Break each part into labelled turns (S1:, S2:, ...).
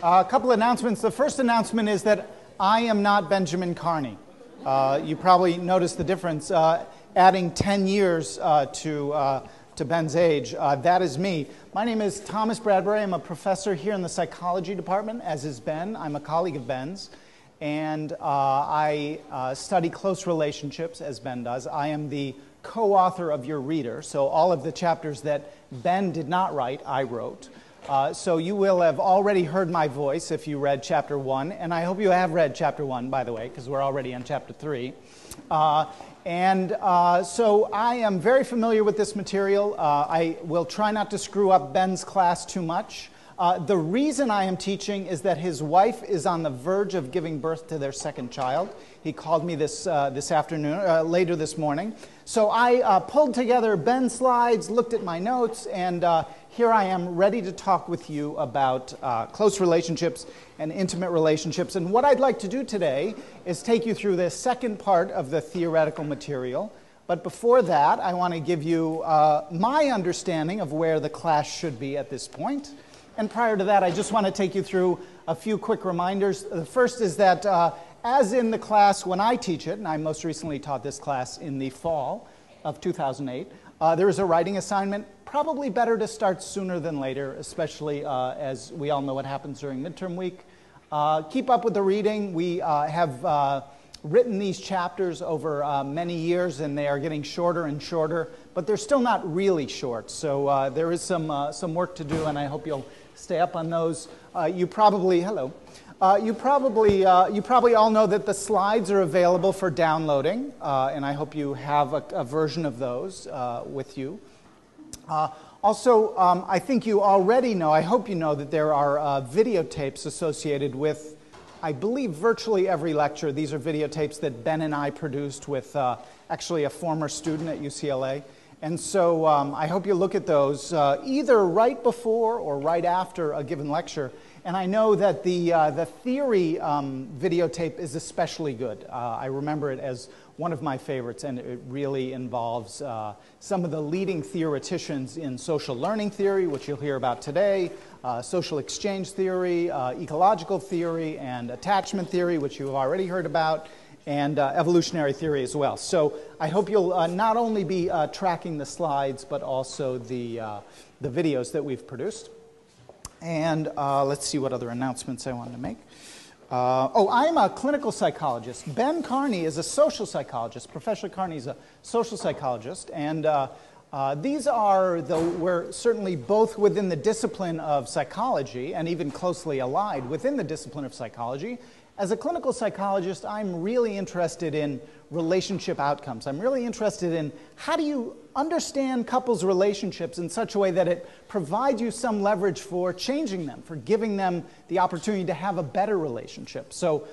S1: A couple announcements. The first announcement is that I am not Benjamin Carney. You probably noticed the difference. Adding 10 years to Ben's age, that is me. My name is Thomas Bradbury. I'm a professor here in the psychology department, as is Ben. I'm a colleague of Ben's. And I study close relationships, as Ben does. I am the co-author of your reader, so all of the chapters that Ben did not write, I wrote. So you will have already heard my voice if you read Chapter 1, and I hope you have read Chapter 1, by the way, because we're already on Chapter 3. So I am very familiar with this material. I will try not to screw up Ben's class too much. The reason I am teaching is that his wife is on the verge of giving birth to their second child. He called me this afternoon, later this morning. So I pulled together Ben's slides, looked at my notes, and here I am ready to talk with you about close relationships and intimate relationships. And what I'd like to do today is take you through the second part of the theoretical material. But before that, I want to give you my understanding of where the class should be at this point. And prior to that, I just want to take you through a few quick reminders. The first is that as in the class when I teach it, and I most recently taught this class in the fall of 2008, there is a writing assignment. Probably better to start sooner than later, especially as we all know what happens during midterm week. Keep up with the reading. We have written these chapters over many years, and they are getting shorter and shorter, but they're still not really short. So there is some work to do, and I hope you'll stay up on those. You probably all know that the slides are available for downloading, and I hope you have a version of those with you. Also, I think you already know, I hope you know that there are videotapes associated with, I believe, virtually every lecture. These are videotapes that Ben and I produced with actually a former student at UCLA. And so I hope you look at those either right before or right after a given lecture. And I know that the theory videotape is especially good. I remember it as one of my favorites, and it really involves some of the leading theoreticians in social learning theory, which you'll hear about today, social exchange theory, ecological theory, and attachment theory, which you've already heard about, and evolutionary theory as well. So I hope you'll not only be tracking the slides, but also the videos that we've produced. And let's see what other announcements I wanted to make. I'm a clinical psychologist. Ben Carney is a social psychologist. Professor Carney is a social psychologist. And we're certainly both within the discipline of psychology and even closely allied within the discipline of psychology. As a clinical psychologist, I'm really interested in relationship outcomes. I'm really interested in how do you understand couples' relationships in such a way that it provides you some leverage for changing them, for giving them the opportunity to have a better relationship. So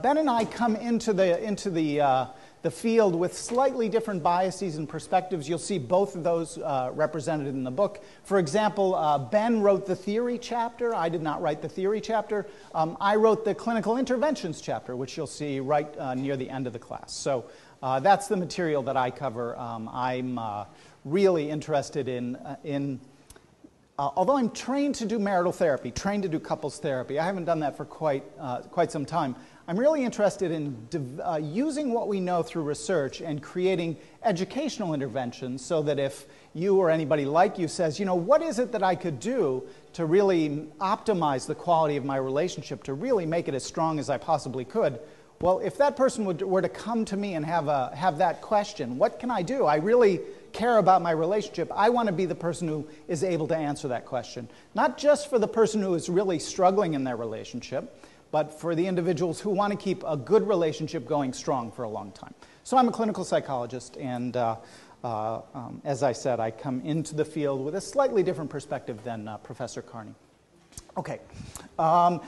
S1: Ben and I come into the field with slightly different biases and perspectives. You'll see both of those represented in the book. For example, Ben wrote the theory chapter. I did not write the theory chapter. I wrote the clinical interventions chapter, which you'll see right near the end of the class. So that's the material that I cover. I'm really interested in although I'm trained to do marital therapy, trained to do couples therapy, I haven't done that for quite some time. I'm really interested in using what we know through research and creating educational interventions so that if you or anybody like you says, what is it that I could do to really optimize the quality of my relationship, to really make it as strong as I possibly could? Well, if that person were to come to me and have that question, what can I do? I really care about my relationship. I want to be the person who is able to answer that question. Not just for the person who is really struggling in their relationship, but for the individuals who want to keep a good relationship going strong for a long time. So I'm a clinical psychologist, and as I said, I come into the field with a slightly different perspective than Professor Carney. Okay,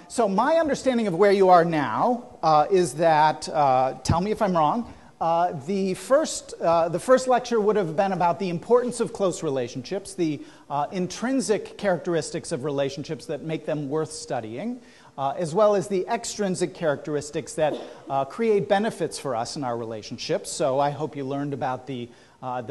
S1: so my understanding of where you are now is that, tell me if I'm wrong, the first lecture would have been about the importance of close relationships, the intrinsic characteristics of relationships that make them worth studying, as well as the extrinsic characteristics that create benefits for us in our relationships. So I hope you learned about the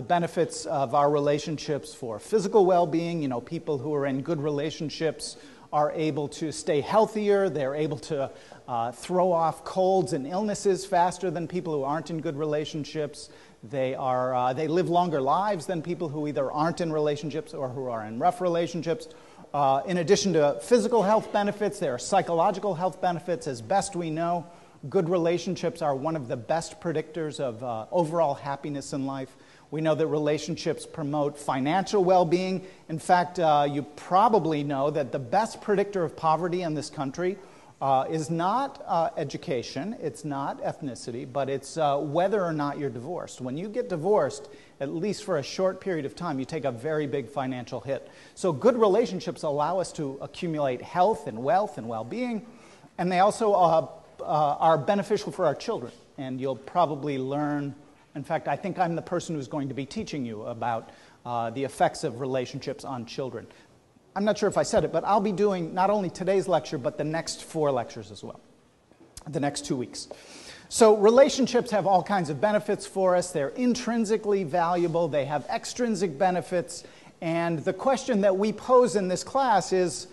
S1: benefits of our relationships for physical well-being. People who are in good relationships are able to stay healthier. They're able to throw off colds and illnesses faster than people who aren't in good relationships. They live longer lives than people who either aren't in relationships or who are in rough relationships. In addition to physical health benefits, there are psychological health benefits. As best we know, good relationships are one of the best predictors of overall happiness in life. We know that relationships promote financial well-being. In fact, you probably know that the best predictor of poverty in this country is not education, it's not ethnicity, but it's whether or not you're divorced. When you get divorced, at least for a short period of time, you take a very big financial hit. So good relationships allow us to accumulate health and wealth and well-being, and they also are beneficial for our children. And you'll probably learn, in fact, I think I'm the person who's going to be teaching you about the effects of relationships on children. I'm not sure if I said it, but I'll be doing not only today's lecture, but the next 4 lectures as well, the next 2 weeks. So relationships have all kinds of benefits for us. They're intrinsically valuable. They have extrinsic benefits. And the question that we pose in this class is,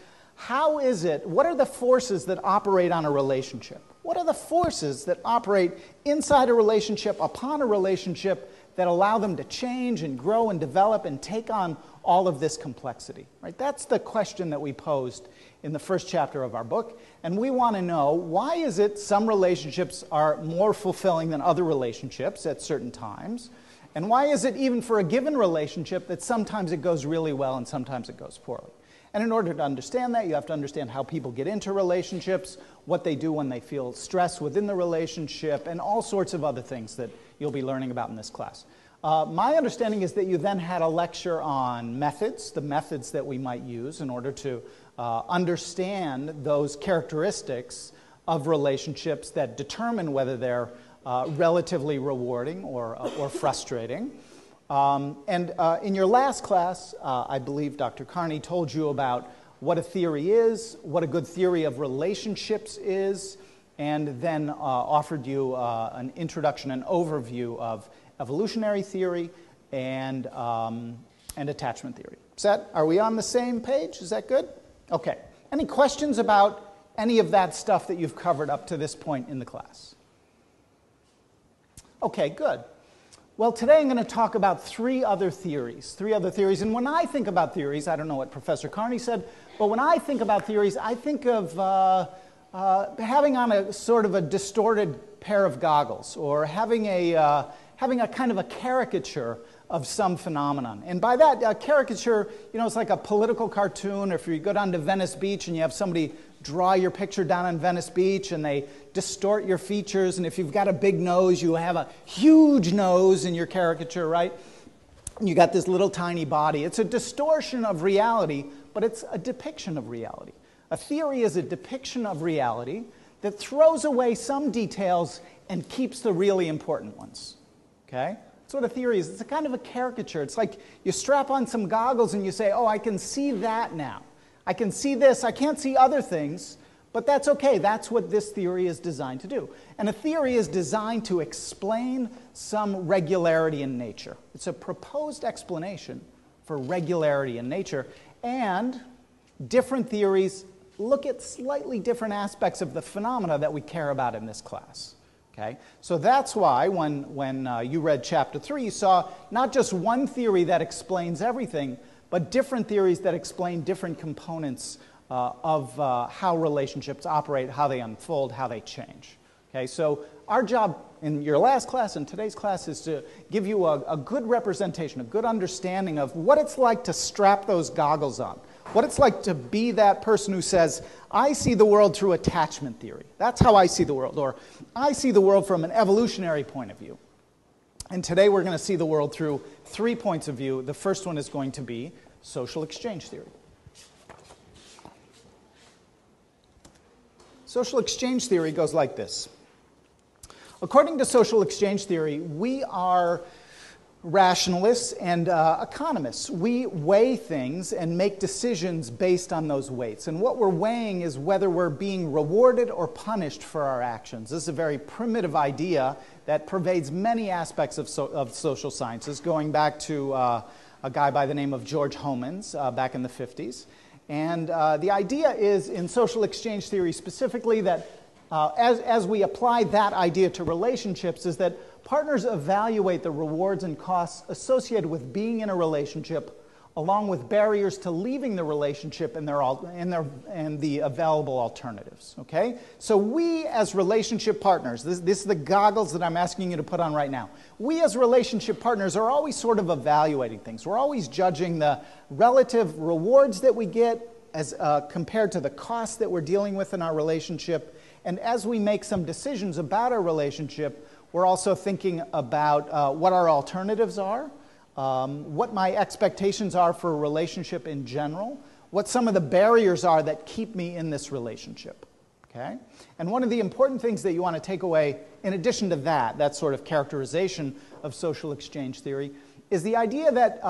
S1: what are the forces that operate on a relationship? What are the forces that operate inside a relationship, upon a relationship, that allow them to change and grow and develop and take on all of this complexity? Right? That's the question that we posed in the first chapter of our book. And we want to know, why is it some relationships are more fulfilling than other relationships at certain times? And why is it, even for a given relationship, that sometimes it goes really well and sometimes it goes poorly? And in order to understand that, you have to understand how people get into relationships, what they do when they feel stress within the relationship, and all sorts of other things that you'll be learning about in this class. My understanding is that you then had a lecture on methods, the methods that we might use in order to understand those characteristics of relationships that determine whether they're relatively rewarding or frustrating. In your last class, I believe Dr. Carney told you about what a theory is, what a good theory of relationships is, and then offered you an introduction, an overview of evolutionary theory and attachment theory. Are we on the same page? Is that good? Okay. Any questions about any of that stuff that you've covered up to this point in the class? Okay, good. Well, today I'm going to talk about 3 other theories. And when I think about theories, I don't know what Professor Carney said, but when I think about theories, I think of having on a sort of a distorted pair of goggles, or having a kind of a caricature of some phenomenon. And by that, a caricature, it's like a political cartoon, or if you go down to Venice Beach and you have somebody draw your picture down on Venice Beach and they distort your features, and if you've got a big nose, you have a huge nose in your caricature, right? And you got this little tiny body. It's a distortion of reality, but it's a depiction of reality. A theory is a depiction of reality that throws away some details and keeps the really important ones. Okay? That's what a theory is. It's a kind of a caricature. It's like you strap on some goggles and you say, oh, I can see that now. I can see this. I can't see other things, but that's okay. That's what this theory is designed to do. And a theory is designed to explain some regularity in nature. It's a proposed explanation for regularity in nature. And different theories look at slightly different aspects of the phenomena that we care about in this class. Okay? So that's why when you read Chapter 3, you saw not just one theory that explains everything, but different theories that explain different components of how relationships operate, how they unfold, how they change. Okay? So our job in your last class and today's class is to give you a good representation, a good understanding of what it's like to strap those goggles on. What it's like to be that person who says, I see the world through attachment theory. That's how I see the world. Or I see the world from an evolutionary point of view. And today we're going to see the world through 3 points of view. The first one is going to be social exchange theory. Social exchange theory goes like this. According to social exchange theory, we are rationalists and economists. We weigh things and make decisions based on those weights. And what we're weighing is whether we're being rewarded or punished for our actions. This is a very primitive idea that pervades many aspects of social sciences, going back to a guy by the name of George Homans back in the 50s. And the idea is, in social exchange theory specifically, that as we apply that idea to relationships, is that partners evaluate the rewards and costs associated with being in a relationship, along with barriers to leaving the relationship and the available alternatives. Okay? So we as relationship partners, this is the goggles that I'm asking you to put on right now. We as relationship partners are always sort of evaluating things. We're always judging the relative rewards that we get as compared to the costs that we're dealing with in our relationship. And as we make some decisions about our relationship, we're also thinking about what our alternatives are, what my expectations are for a relationship in general, what some of the barriers are that keep me in this relationship. Okay? And one of the important things that you want to take away, in addition to that sort of characterization of social exchange theory, is the idea that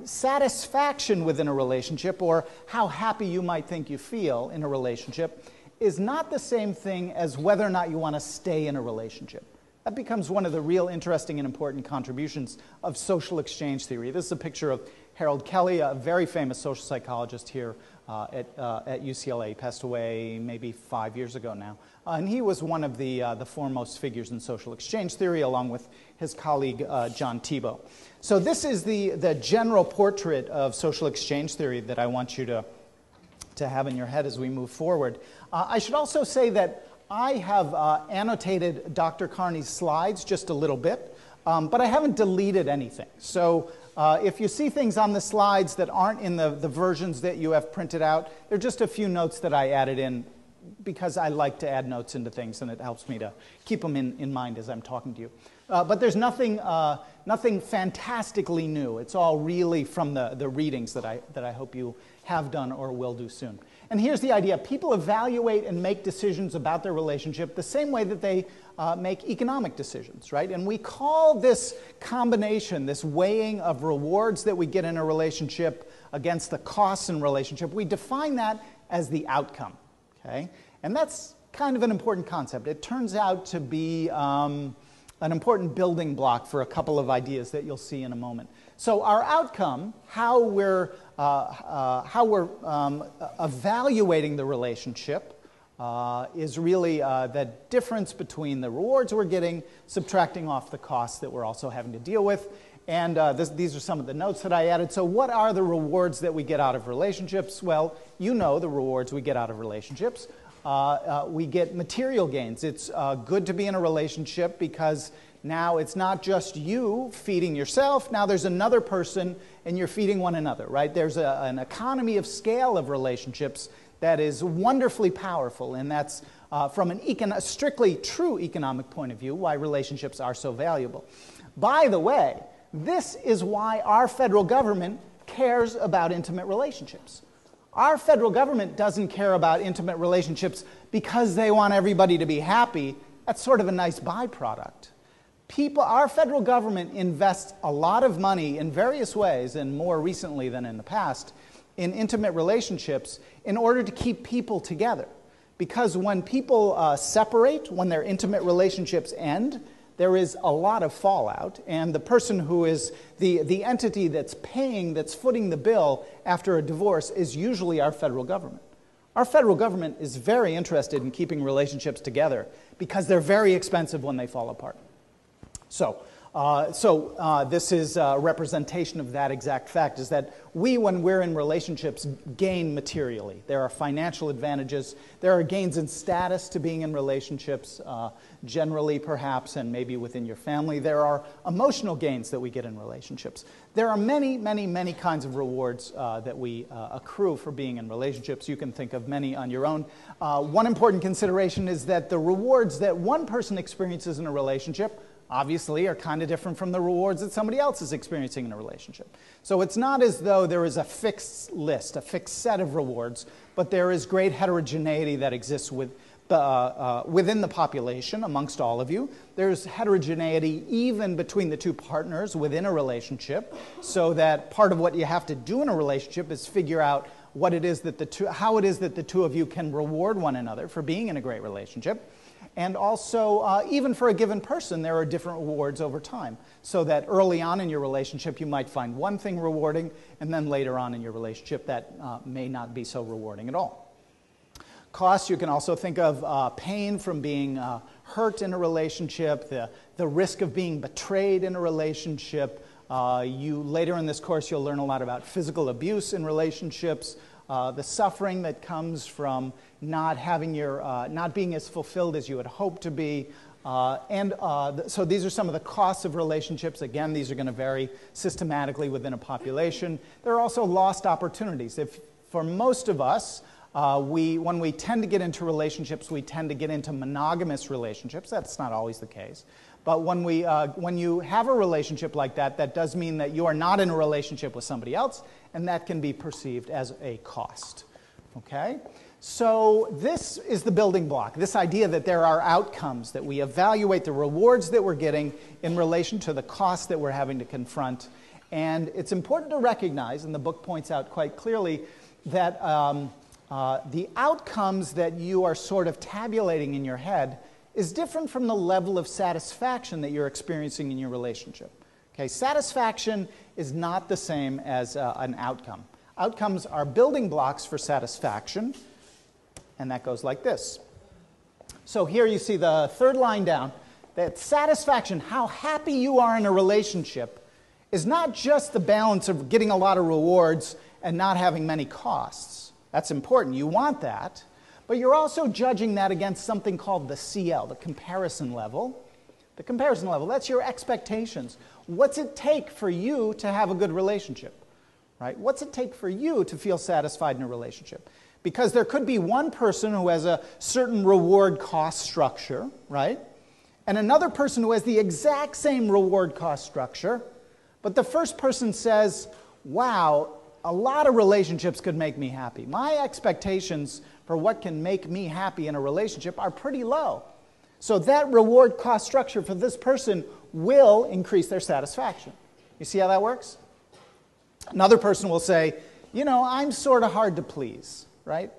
S1: satisfaction within a relationship, or how happy you might think you feel in a relationship, is not the same thing as whether or not you want to stay in a relationship. That becomes one of the real interesting and important contributions of social exchange theory. This is a picture of Harold Kelly, a very famous social psychologist here at UCLA. He passed away maybe 5 years ago now. And he was one of the foremost figures in social exchange theory, along with his colleague John Thibault. So this is the general portrait of social exchange theory that I want you to have in your head as we move forward. I should also say that I have annotated Dr. Carney's slides just a little bit, but I haven't deleted anything. So if you see things on the slides that aren't in the versions that you have printed out, they're just a few notes that I added in because I like to add notes into things, and it helps me to keep them in mind as I'm talking to you. But there's nothing fantastically new. It's all really from the readings that I hope you have done or will do soon. And here's the idea. People evaluate and make decisions about their relationship the same way that they make economic decisions, right? And we call this combination, this weighing of rewards that we get in a relationship against the costs in a relationship, we define that as the outcome, okay? And that's kind of an important concept. It turns out to be an important building block for a couple of ideas that you'll see in a moment. So our outcome, how we're evaluating the relationship, is really the difference between the rewards we're getting, subtracting off the costs that we're also having to deal with. And these are some of the notes that I added. So what are the rewards that we get out of relationships? Well, you know the rewards we get out of relationships. We get material gains. It's good to be in a relationship because now it's not just you feeding yourself. Now there's another person and you're feeding one another, right? There's an economy of scale of relationships that is wonderfully powerful, and that's from a strictly true economic point of view why relationships are so valuable. By the way, this is why our federal government cares about intimate relationships. Our federal government doesn't care about intimate relationships because they want everybody to be happy. That's sort of a nice byproduct. Our federal government invests a lot of money in various ways, and more recently than in the past, in intimate relationships in order to keep people together. Because when people separate, when their intimate relationships end, there is a lot of fallout, and the person who is the entity that's paying, that's footing the bill after a divorce is usually our federal government. Our federal government is very interested in keeping relationships together because they're very expensive when they fall apart. So this is a representation of that exact fact, is that we, when we're in relationships, gain materially. There are financial advantages. There are gains in status to being in relationships, generally perhaps, and maybe within your family. There are emotional gains that we get in relationships. There are many, many, many kinds of rewards that we accrue for being in relationships. You can think of many on your own. One important consideration is that the rewards that one person experiences in a relationship obviously are kind of different from the rewards that somebody else is experiencing in a relationship. So it's not as though there is a fixed list, a fixed set of rewards, but there is great heterogeneity that exists within the population amongst all of you. There's heterogeneity even between the two partners within a relationship, so that part of what you have to do in a relationship is figure out how it is that the two of you can reward one another for being in a great relationship. And also, even for a given person, there are different rewards over time. So that early on in your relationship, you might find one thing rewarding, and then later on in your relationship, that may not be so rewarding at all. Costs, you can also think of pain from being hurt in a relationship, the risk of being betrayed in a relationship. Later in this course, you'll learn a lot about physical abuse in relationships, the suffering that comes from not being as fulfilled as you had hoped to be. So these are some of the costs of relationships. Again, these are going to vary systematically within a population. There are also lost opportunities. For most of us, when we tend to get into relationships, we tend to get into monogamous relationships. That's not always the case. But when you have a relationship like that, that does mean that you are not in a relationship with somebody else, and that can be perceived as a cost. Okay? So this is the building block, this idea that there are outcomes, that we evaluate the rewards that we're getting in relation to the costs that we're having to confront. And it's important to recognize, and the book points out quite clearly, that the outcomes that you are sort of tabulating in your head is different from the level of satisfaction that you're experiencing in your relationship. Okay, satisfaction is not the same as an outcome. Outcomes are building blocks for satisfaction, and that goes like this. So here you see the third line down, that satisfaction, how happy you are in a relationship, is not just the balance of getting a lot of rewards and not having many costs. That's important. You want that. But you're also judging that against something called the CL, the comparison level. The comparison level, that's your expectations. What's it take for you to have a good relationship? Right? What's it take for you to feel satisfied in a relationship? Because there could be one person who has a certain reward-cost structure, right? And another person who has the exact same reward-cost structure, but the first person says, wow, a lot of relationships could make me happy. My expectations for what can make me happy in a relationship are pretty low. So that reward-cost structure for this person will increase their satisfaction. You see how that works? Another person will say, you know, I'm sort of hard to please, right?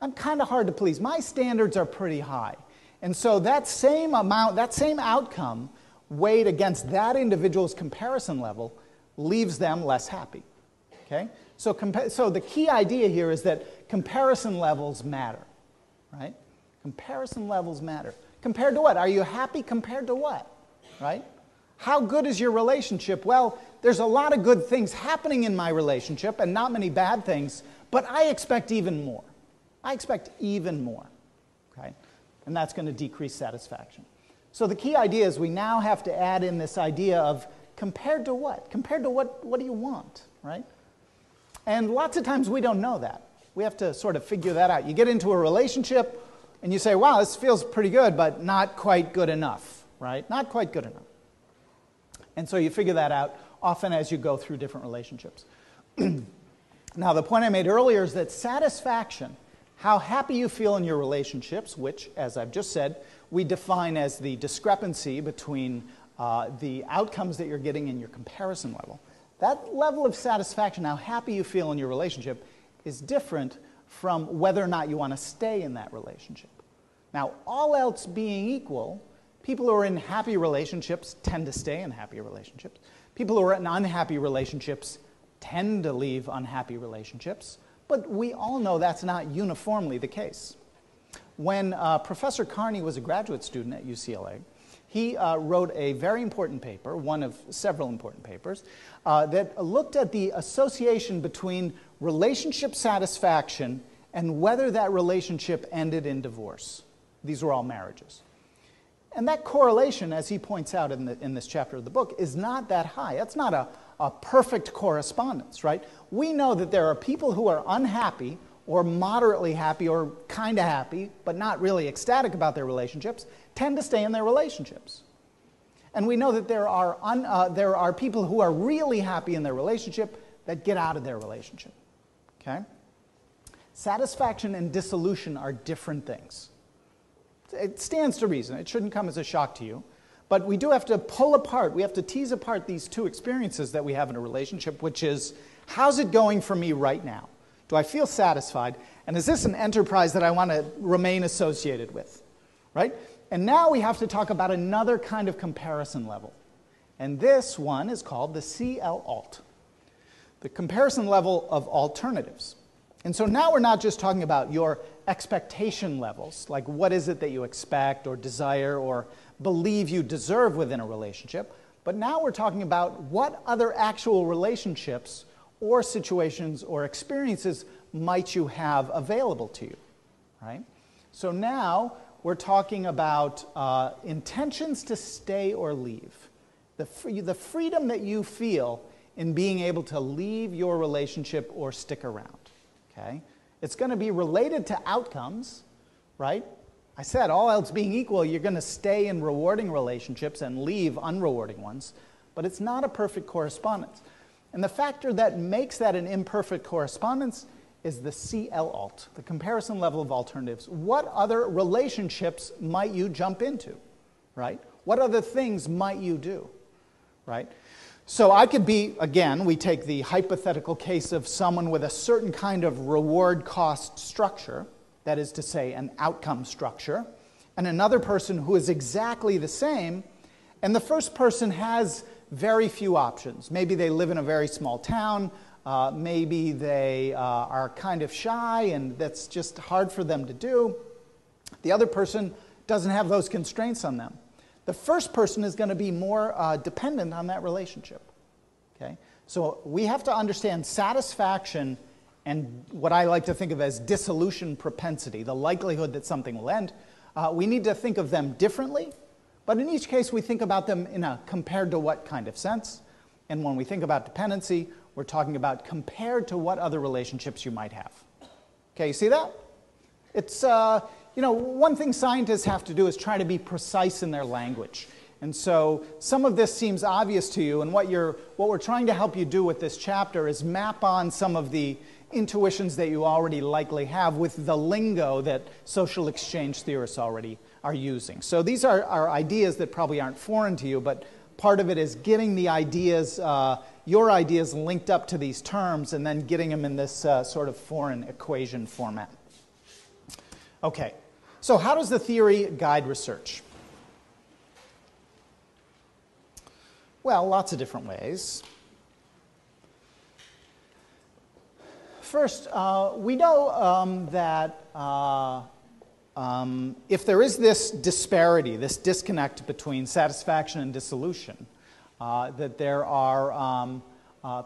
S1: I'm kind of hard to please. My standards are pretty high. And so that same outcome weighed against that individual's comparison level leaves them less happy. Okay? So the key idea here is that comparison levels matter, right? Comparison levels matter. Compared to what? Are you happy compared to what, right? How good is your relationship? Well, there's a lot of good things happening in my relationship and not many bad things, but I expect even more. I expect even more, okay? And that's going to decrease satisfaction. So the key idea is we now have to add in this idea of compared to what? Compared to what do you want, right? And lots of times we don't know that. We have to sort of figure that out. You get into a relationship and you say, wow, this feels pretty good, but not quite good enough, right? Not quite good enough. And so you figure that out often as you go through different relationships. Now, the point I made earlier is that satisfaction, how happy you feel in your relationships, which, as I've just said, we define as the discrepancy between the outcomes that you're getting in your comparison level. That level of satisfaction, how happy you feel in your relationship, is different from whether or not you want to stay in that relationship. Now, all else being equal, people who are in happy relationships tend to stay in happy relationships. People who are in unhappy relationships tend to leave unhappy relationships. But we all know that's not uniformly the case. When Professor Carney was a graduate student at UCLA, he wrote a very important paper, one of several important papers, that looked at the association between relationship satisfaction and whether that relationship ended in divorce. These were all marriages. And that correlation, as he points out in this chapter of the book, is not that high. That's not a perfect correspondence, right? We know that there are people who are unhappy or moderately happy or kind of happy, but not really ecstatic about their relationships, tend to stay in their relationships. And we know that there are people who are really happy in their relationship that get out of their relationship. Okay? Satisfaction and dissolution are different things. It stands to reason. It shouldn't come as a shock to you. But we do have to pull apart, we have to tease apart these two experiences that we have in a relationship, which is, how's it going for me right now? Do I feel satisfied? And is this an enterprise that I want to remain associated with? Right? And now we have to talk about another kind of comparison level. And this one is called the CL-alt, the comparison level of alternatives. And so now we're not just talking about your expectation levels, like what is it that you expect or desire or believe you deserve within a relationship, but now we're talking about what other actual relationships or situations or experiences might you have available to you, right? So now we're talking about intentions to stay or leave, the freedom that you feel in being able to leave your relationship or stick around. Okay? It's going to be related to outcomes, right? I said, all else being equal, you're going to stay in rewarding relationships and leave unrewarding ones, but it's not a perfect correspondence. And the factor that makes that an imperfect correspondence is the CL-alt, the comparison level of alternatives. What other relationships might you jump into, right? What other things might you do, right? So I could be, again, we take the hypothetical case of someone with a certain kind of reward-cost structure, that is to say, an outcome structure, and another person who is exactly the same, and the first person has very few options. Maybe they live in a very small town, maybe they are kind of shy, and that's just hard for them to do. The other person doesn't have those constraints on them. The first person is going to be more dependent on that relationship. Okay? So we have to understand satisfaction and what I like to think of as dissolution propensity, the likelihood that something will end. We need to think of them differently, but in each case we think about them in a compared to what kind of sense. And when we think about dependency, we're talking about compared to what other relationships you might have. Okay, you see that? It's, you know, one thing scientists have to do is try to be precise in their language. And so some of this seems obvious to you, and what we're trying to help you do with this chapter is map on some of the intuitions that you already likely have with the lingo that social exchange theorists already are using. So these are ideas that probably aren't foreign to you, but part of it is getting the ideas, your ideas linked up to these terms and then getting them in this sort of foreign equation format. Okay, so how does the theory guide research? Well, lots of different ways. First, we know that if there is this disparity, this disconnect between satisfaction and dissolution, that there are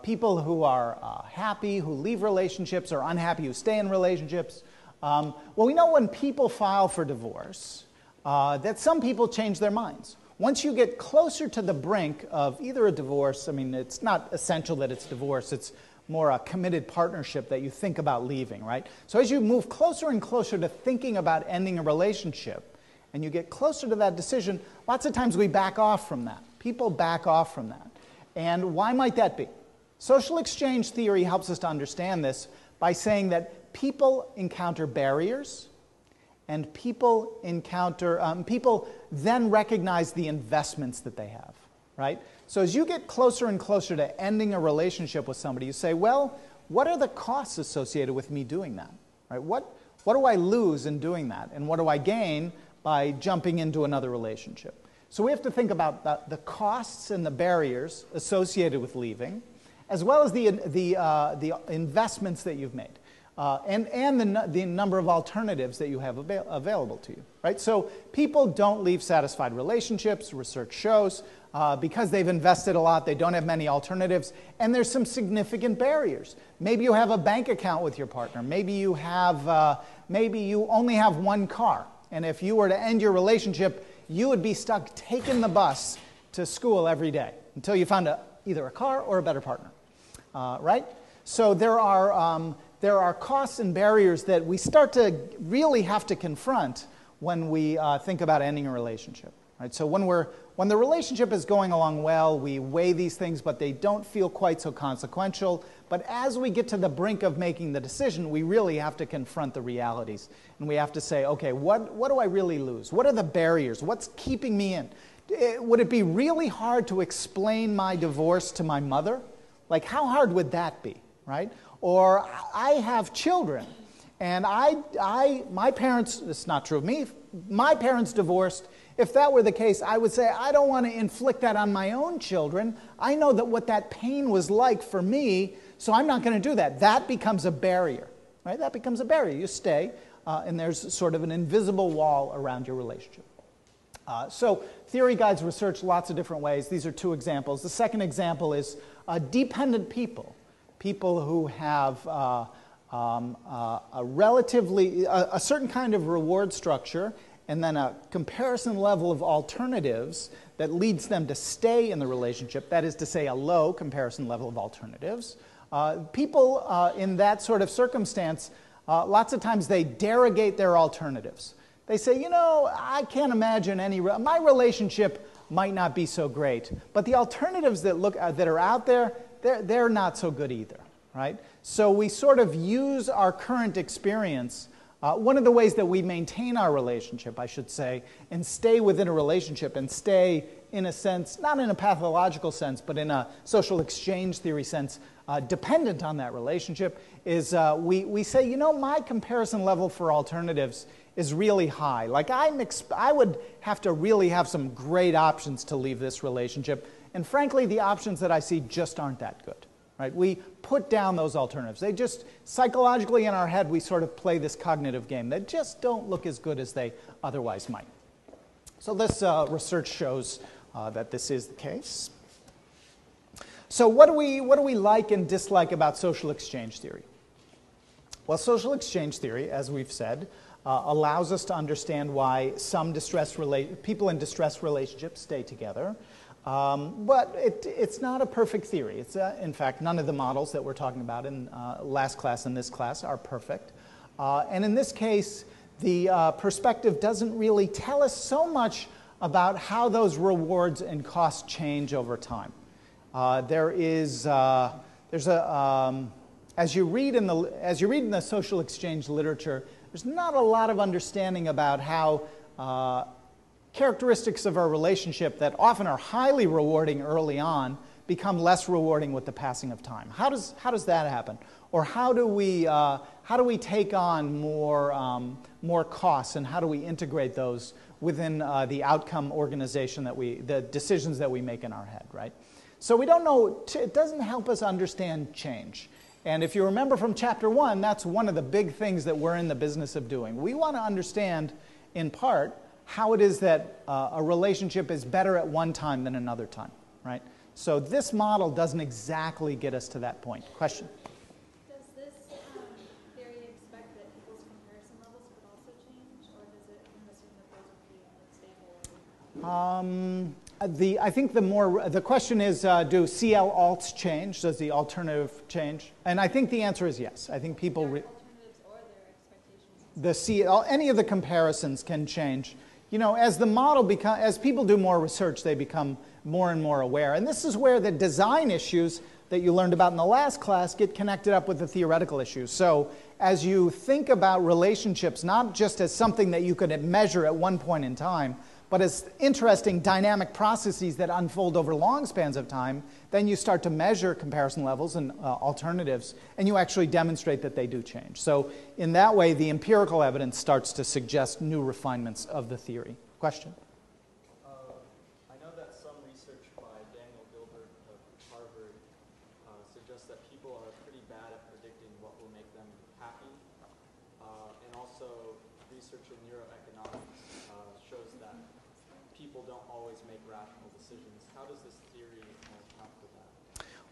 S1: people who are happy, who leave relationships, or unhappy, who stay in relationships. Well, we know when people file for divorce that some people change their minds. Once you get closer to the brink of either a divorce, I mean, it's not essential that it's divorce, it's more a committed partnership that you think about leaving, right? So as you move closer and closer to thinking about ending a relationship, and you get closer to that decision, lots of times we back off from that. People back off from that. And why might that be? Social exchange theory helps us to understand this by saying that people encounter barriers, and people then recognize the investments that they have, right? So as you get closer and closer to ending a relationship with somebody, you say, well, what are the costs associated with me doing that? Right? What do I lose in doing that? And what do I gain by jumping into another relationship? So we have to think about the costs and the barriers associated with leaving, as well as the investments that you've made. And the number of alternatives that you have available to you, right? So people don't leave satisfied relationships, research shows, because they've invested a lot, they don't have many alternatives, and there's some significant barriers. Maybe you have a bank account with your partner, maybe you only have one car, and if you were to end your relationship, you would be stuck taking the bus to school every day until you found either a car or a better partner, right? So there are costs and barriers that we start to really have to confront when we think about ending a relationship. Right? So when the relationship is going along well, we weigh these things, but they don't feel quite so consequential. But as we get to the brink of making the decision, we really have to confront the realities. And we have to say, okay, what do I really lose? What are the barriers? What's keeping me in? Would it be really hard to explain my divorce to my mother? Like, how hard would that be, right? Or I have children, and my parents, this is not true of me, my parents divorced. If that were the case, I would say, I don't want to inflict that on my own children. I know that what that pain was like for me, so I'm not going to do that. That becomes a barrier, right? That becomes a barrier. You stay, and there's sort of an invisible wall around your relationship. So theory guides research lots of different ways. These are two examples. The second example is dependent people, people who have a certain kind of reward structure and then a comparison level of alternatives that leads them to stay in the relationship, that is to say, a low comparison level of alternatives. People in that sort of circumstance, lots of times they derogate their alternatives. They say, you know, I can't imagine my relationship might not be so great, but the alternatives that are out there, they're not so good either, right? So we sort of use our current experience. One of the ways that we maintain our relationship, I should say, and stay within a relationship and stay, in a sense, not in a pathological sense, but in a social exchange theory sense, dependent on that relationship, is we say, you know, my comparison level for alternatives is really high. Like I would have to really have some great options to leave this relationship, and frankly, the options that I see just aren't that good. Right? We put down those alternatives. They just, psychologically in our head, we sort of play this cognitive game. They just don't look as good as they otherwise might. So this research shows that this is the case. So what do we like and dislike about social exchange theory? Well, social exchange theory, as we've said, allows us to understand why some people in distressed relationships stay together. But it's not a perfect theory. It's, in fact, none of the models that we're talking about in last class and this class are perfect. And in this case, the perspective doesn't really tell us so much about how those rewards and costs change over time. As you read in the social exchange literature, there's not a lot of understanding about how characteristics of our relationship that often are highly rewarding early on become less rewarding with the passing of time. How does that happen? Or how do we take on more costs, and how do we integrate those within the outcome organization the decisions that we make in our head, right? So we don't know. It doesn't help us understand change. And if you remember from chapter 1, that's one of the big things that we're in the business of doing. We want to understand, in part, how it is that a relationship is better at one time than another time, right? So this model doesn't exactly get us to that point. Question?
S2: Does this theory expect that people's comparison levels would also change, or does it assume that those would be stable?
S1: I think the question is, do CL alts change? Does the alternative change? And I think the answer is yes. I think people
S2: Alternatives or their expectations?
S1: Any of the comparisons can change. You know, as the model as people do more research, they become more and more aware. And this is where the design issues that you learned about in the last class get connected up with the theoretical issues. So as you think about relationships, not just as something that you could measure at one point in time, but as interesting dynamic processes that unfold over long spans of time, then you start to measure comparison levels and alternatives, and you actually demonstrate that they do change. So in that way, the empirical evidence starts to suggest new refinements of the theory. Question?
S3: I know that some research by Daniel Gilbert of Harvard suggests that people are pretty bad at predicting what will make them happy, and also research in neuroeconomics shows that people don't always make rational decisions. How does this theory account for that?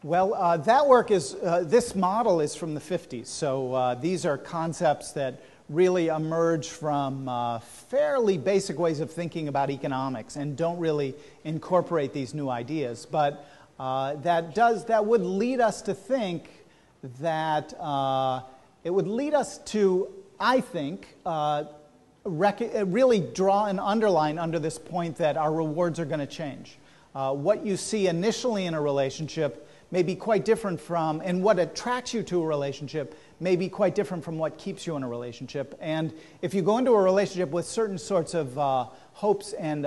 S1: Well, that work is, this model is from the 50s. So these are concepts that really emerge from fairly basic ways of thinking about economics and don't really incorporate these new ideas. But that would lead us to think that it would lead us to, I think, really draw an underline under this point that our rewards are going to change. What you see initially in a relationship may be quite different from, and what attracts you to a relationship may be quite different from what keeps you in a relationship. And if you go into a relationship with certain sorts of hopes and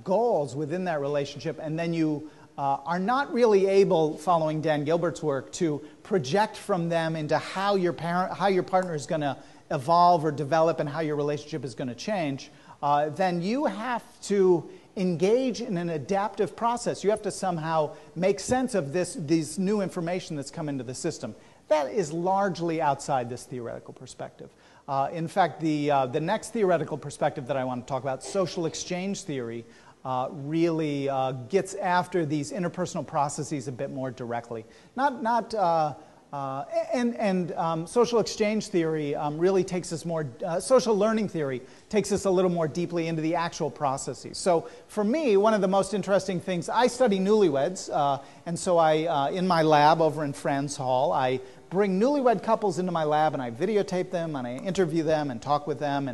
S1: goals within that relationship, and then you are not really able, following Dan Gilbert's work, to project from them into how your partner is going to evolve or develop and how your relationship is going to change, then you have to engage in an adaptive process. You have to somehow make sense of this new information that's come into the system. That is largely outside this theoretical perspective. In fact, the next theoretical perspective that I want to talk about, social exchange theory, really gets after these interpersonal processes a bit more directly. Social exchange theory really takes us more, social learning theory takes us a little more deeply into the actual processes. So for me, one of the most interesting things, I study newlyweds, and so in my lab over in Franz Hall, I bring newlywed couples into my lab and I videotape them and I interview them and talk with them,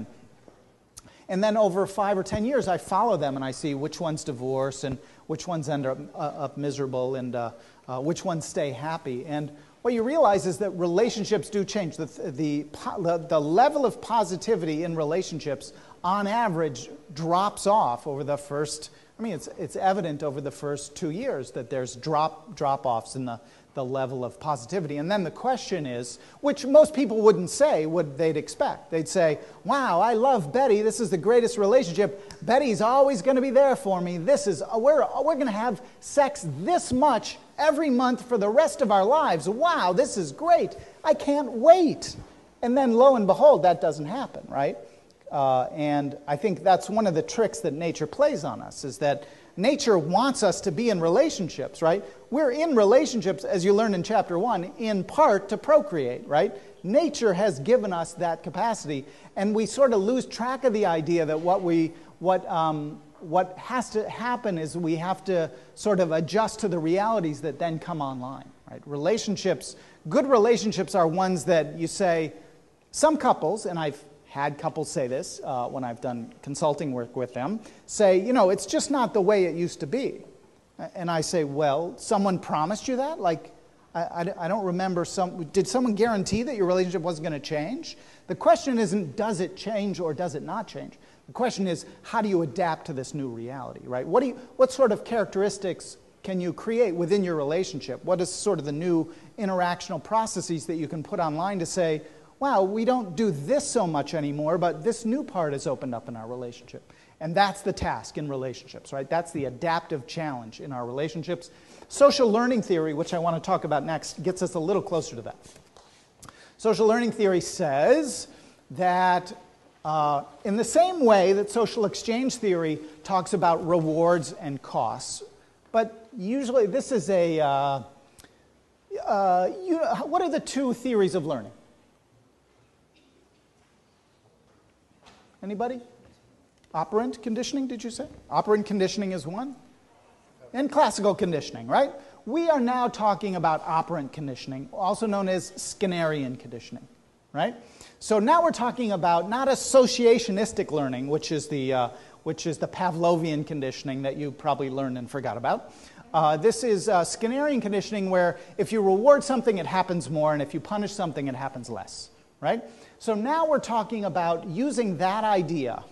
S1: and then over 5 or 10 years, I follow them and I see which ones divorce and which ones end up miserable and which ones stay happy. And what you realize is that relationships do change. The level of positivity in relationships, on average, drops off over the first, it's evident over the first 2 years that there's drop-offs in the level of positivity. And then the question is, which most people wouldn't say what they'd expect. They'd say, wow, I love Betty. This is the greatest relationship. Betty's always going to be there for me. We're going to have sex this much every month for the rest of our lives. Wow, this is great. I can't wait. And then lo and behold, that doesn't happen, right? And I think that's one of the tricks that nature plays on us, is that nature wants us to be in relationships, right? We're in relationships, as you learned in chapter 1, in part to procreate, right? Nature has given us that capacity, and we sort of lose track of the idea that what has to happen is we have to sort of adjust to the realities that then come online, right? Relationships, good relationships are ones that you say, some couples, and I've had couples say this when I've done consulting work with them, say, it's just not the way it used to be. And I say, well, someone promised you that? Like, I don't remember, did someone guarantee that your relationship wasn't going to change? The question isn't, does it change or does it not change? The question is, how do you adapt to this new reality, right? What sort of characteristics can you create within your relationship? What is sort of the new interactional processes that you can put online to say, wow, we don't do this so much anymore, but this new part has opened up in our relationship. And that's the task in relationships, right? That's the adaptive challenge in our relationships. Social learning theory, which I want to talk about next, gets us a little closer to that. Social learning theory says that in the same way that social exchange theory talks about rewards and costs, but usually this is what are the two theories of learning? Anybody? Operant conditioning, did you say? Operant conditioning is one. And classical conditioning, right? We are now talking about operant conditioning, also known as Skinnerian conditioning, right? So now we're talking about not associationistic learning, which is the Pavlovian conditioning that you probably learned and forgot about. This is Skinnerian conditioning, where if you reward something, it happens more, and if you punish something, it happens less, right? So now we're talking about using that idea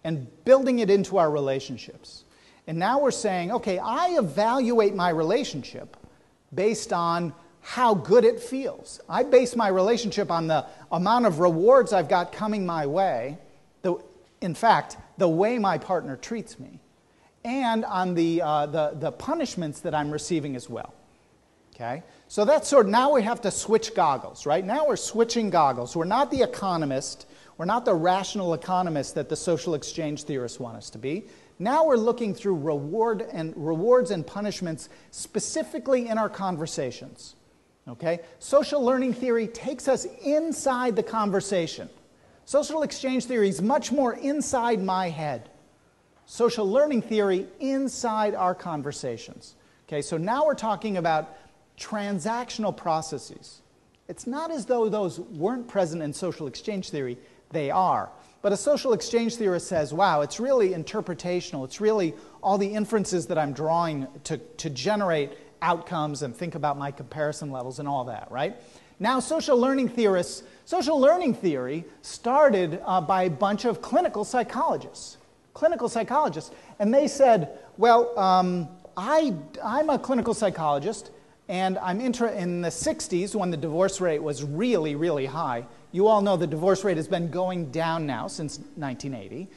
S1: and building it into our relationships. And now we're saying, okay, I evaluate my relationship based on how good it feels. I base my relationship on the amount of rewards I've got coming my way, in fact, the way my partner treats me, and on the punishments that I'm receiving as well. Okay? So that's now we have to switch goggles, right? Now we're switching goggles. We're not the economist. We're not the rational economist that the social exchange theorists want us to be. Now we're looking through rewards and punishments specifically in our conversations. Okay? Social learning theory takes us inside the conversation. Social exchange theory is much more inside my head. Social learning theory inside our conversations. Okay, so now we're talking about transactional processes. It's not as though those weren't present in social exchange theory. They are. But a social exchange theorist says, wow, it's really interpretational. It's really all the inferences that I'm drawing to generate outcomes and think about my comparison levels and all that, right? Now, social learning theory started by a bunch of clinical psychologists. And they said, well, I'm a clinical psychologist, and I'm in the 60s when the divorce rate was really, really high. You all know the divorce rate has been going down now since 1980.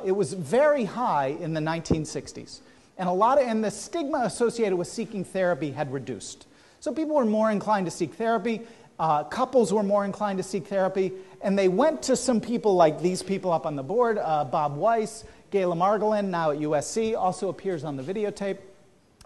S1: It was very high in the 1960s. And the stigma associated with seeking therapy had reduced. So people were more inclined to seek therapy. Couples were more inclined to seek therapy. And they went to some people like these people up on the board, Bob Weiss, Gayla Margolin, now at USC, also appears on the videotape,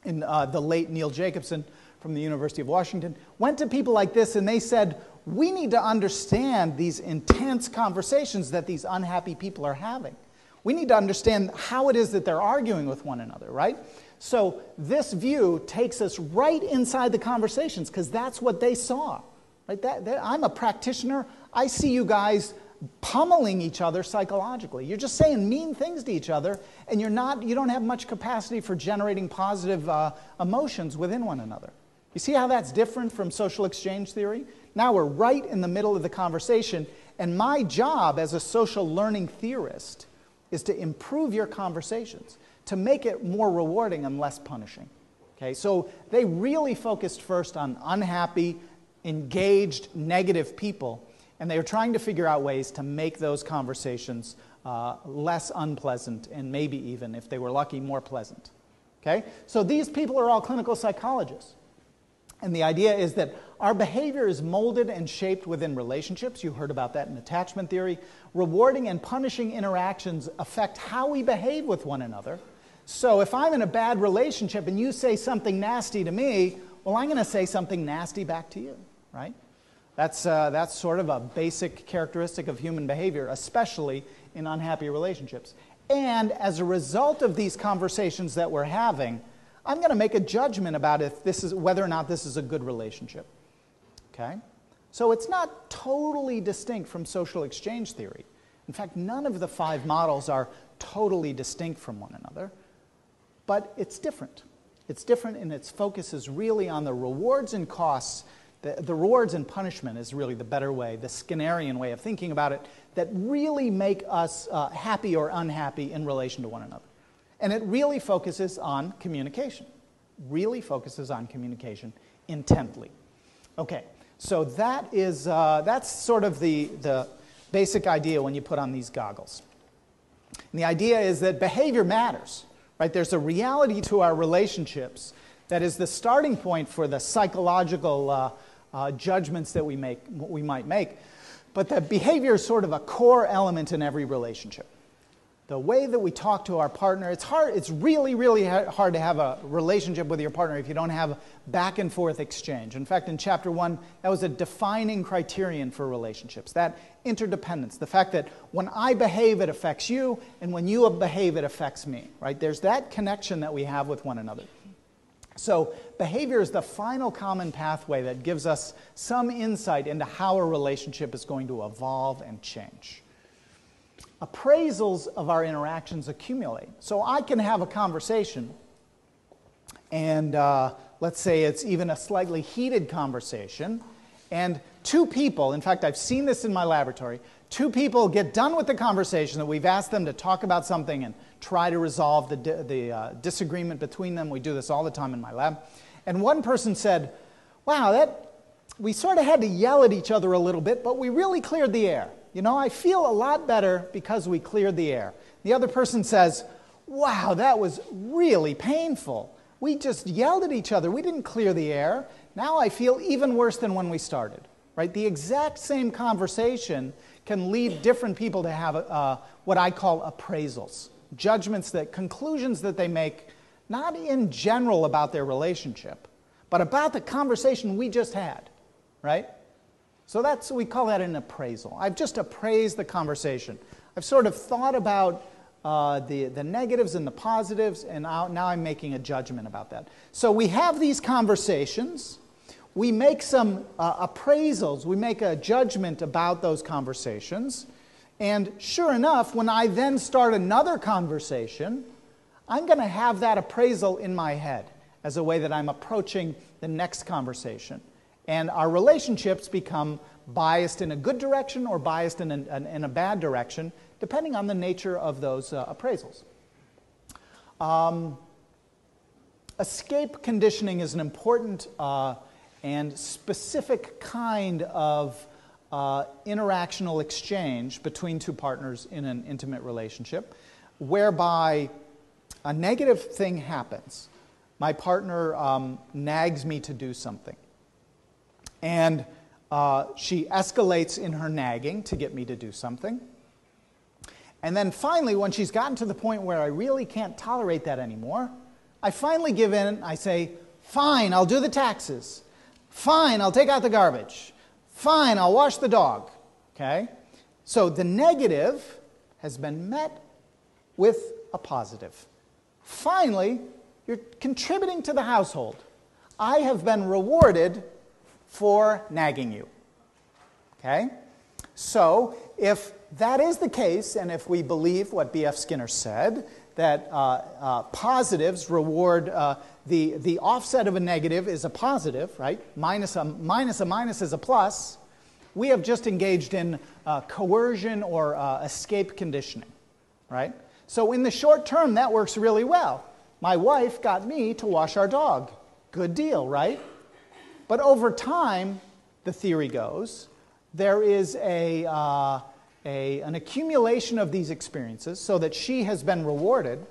S1: and the late Neil Jacobson from the University of Washington, went to people like this and they said, we need to understand these intense conversations that these unhappy people are having. We need to understand how it is that they're arguing with one another, right? So this view takes us right inside the conversations because that's what they saw. Right? I'm a practitioner. I see you guys pummeling each other psychologically. You're just saying mean things to each other, and you don't have much capacity for generating positive emotions within one another. You see how that's different from social exchange theory? Now we're right in the middle of the conversation, and my job as a social learning theorist is to improve your conversations, to make it more rewarding and less punishing. Okay, so they really focused first on unhappy, engaged, negative people, and they were trying to figure out ways to make those conversations less unpleasant and maybe even, if they were lucky, more pleasant. Okay, so these people are all clinical psychologists. And the idea is that our behavior is molded and shaped within relationships. You heard about that in attachment theory. Rewarding and punishing interactions affect how we behave with one another. So if I'm in a bad relationship and you say something nasty to me, well, I'm going to say something nasty back to you, right? That's sort of a basic characteristic of human behavior, especially in unhappy relationships. And as a result of these conversations that we're having, I'm going to make a judgment about whether or not this is a good relationship. Okay? So it's not totally distinct from social exchange theory. In fact, none of the 5 models are totally distinct from one another, but it's different. It's different, and its focus is really on the rewards and costs. The rewards and punishment is really the better way, the Skinnerian way of thinking about it, that really make us happy or unhappy in relation to one another. And it really focuses on communication. Really focuses on communication intently. Okay, so that's sort of the basic idea when you put on these goggles. And the idea is that behavior matters. Right? There's a reality to our relationships that is the starting point for the psychological judgments that we might make. But that behavior is sort of a core element in every relationship. The way that we talk to our partner, it's really, really hard to have a relationship with your partner if you don't have back and forth exchange. In fact, in chapter 1, that was a defining criterion for relationships, that interdependence, the fact that when I behave, it affects you, and when you behave, it affects me, right? There's that connection that we have with one another. So behavior is the final common pathway that gives us some insight into how a relationship is going to evolve and change. Appraisals of our interactions accumulate. So I can have a conversation, and let's say it's even a slightly heated conversation, and 2 people, in fact, I've seen this in my laboratory, 2 people get done with the conversation that we've asked them to talk about something and try to resolve the disagreement between them. We do this all the time in my lab. And one person said, wow, we sort of had to yell at each other a little bit, but we really cleared the air. You know, I feel a lot better because we cleared the air. The other person says, wow, that was really painful. We just yelled at each other. We didn't clear the air. Now I feel even worse than when we started. Right? The exact same conversation can lead different people to have what I call appraisals, conclusions that they make, not in general about their relationship, but about the conversation we just had. Right? So we call that an appraisal. I've just appraised the conversation. I've sort of thought about the negatives and the positives, and now I'm making a judgment about that. So we have these conversations. We make some appraisals. We make a judgment about those conversations. And sure enough, when I then start another conversation, I'm going to have that appraisal in my head as a way that I'm approaching the next conversation. And our relationships become biased in a good direction or biased in a bad direction, depending on the nature of those appraisals. escape conditioning is an important and specific kind of interactional exchange between two partners in an intimate relationship, whereby a negative thing happens. My partner nags me to do something. And she escalates in her nagging to get me to do something. And then finally, when she's gotten to the point where I really can't tolerate that anymore, I finally give in. I say, fine, I'll do the taxes. Fine, I'll take out the garbage. Fine, I'll wash the dog. Okay? So the negative has been met with a positive. Finally, you're contributing to the household. I have been rewarded for nagging you. Okay? So if that is the case, and if we believe what B.F. Skinner said, that positives reward, the offset of a negative is a positive, right? Minus a minus is a plus. We have just engaged in coercion or escape conditioning, right? So in the short term, that works really well. My wife got me to wash our dog. Good deal, right? But over time, the theory goes, there is an accumulation of these experiences so that she has been rewarded,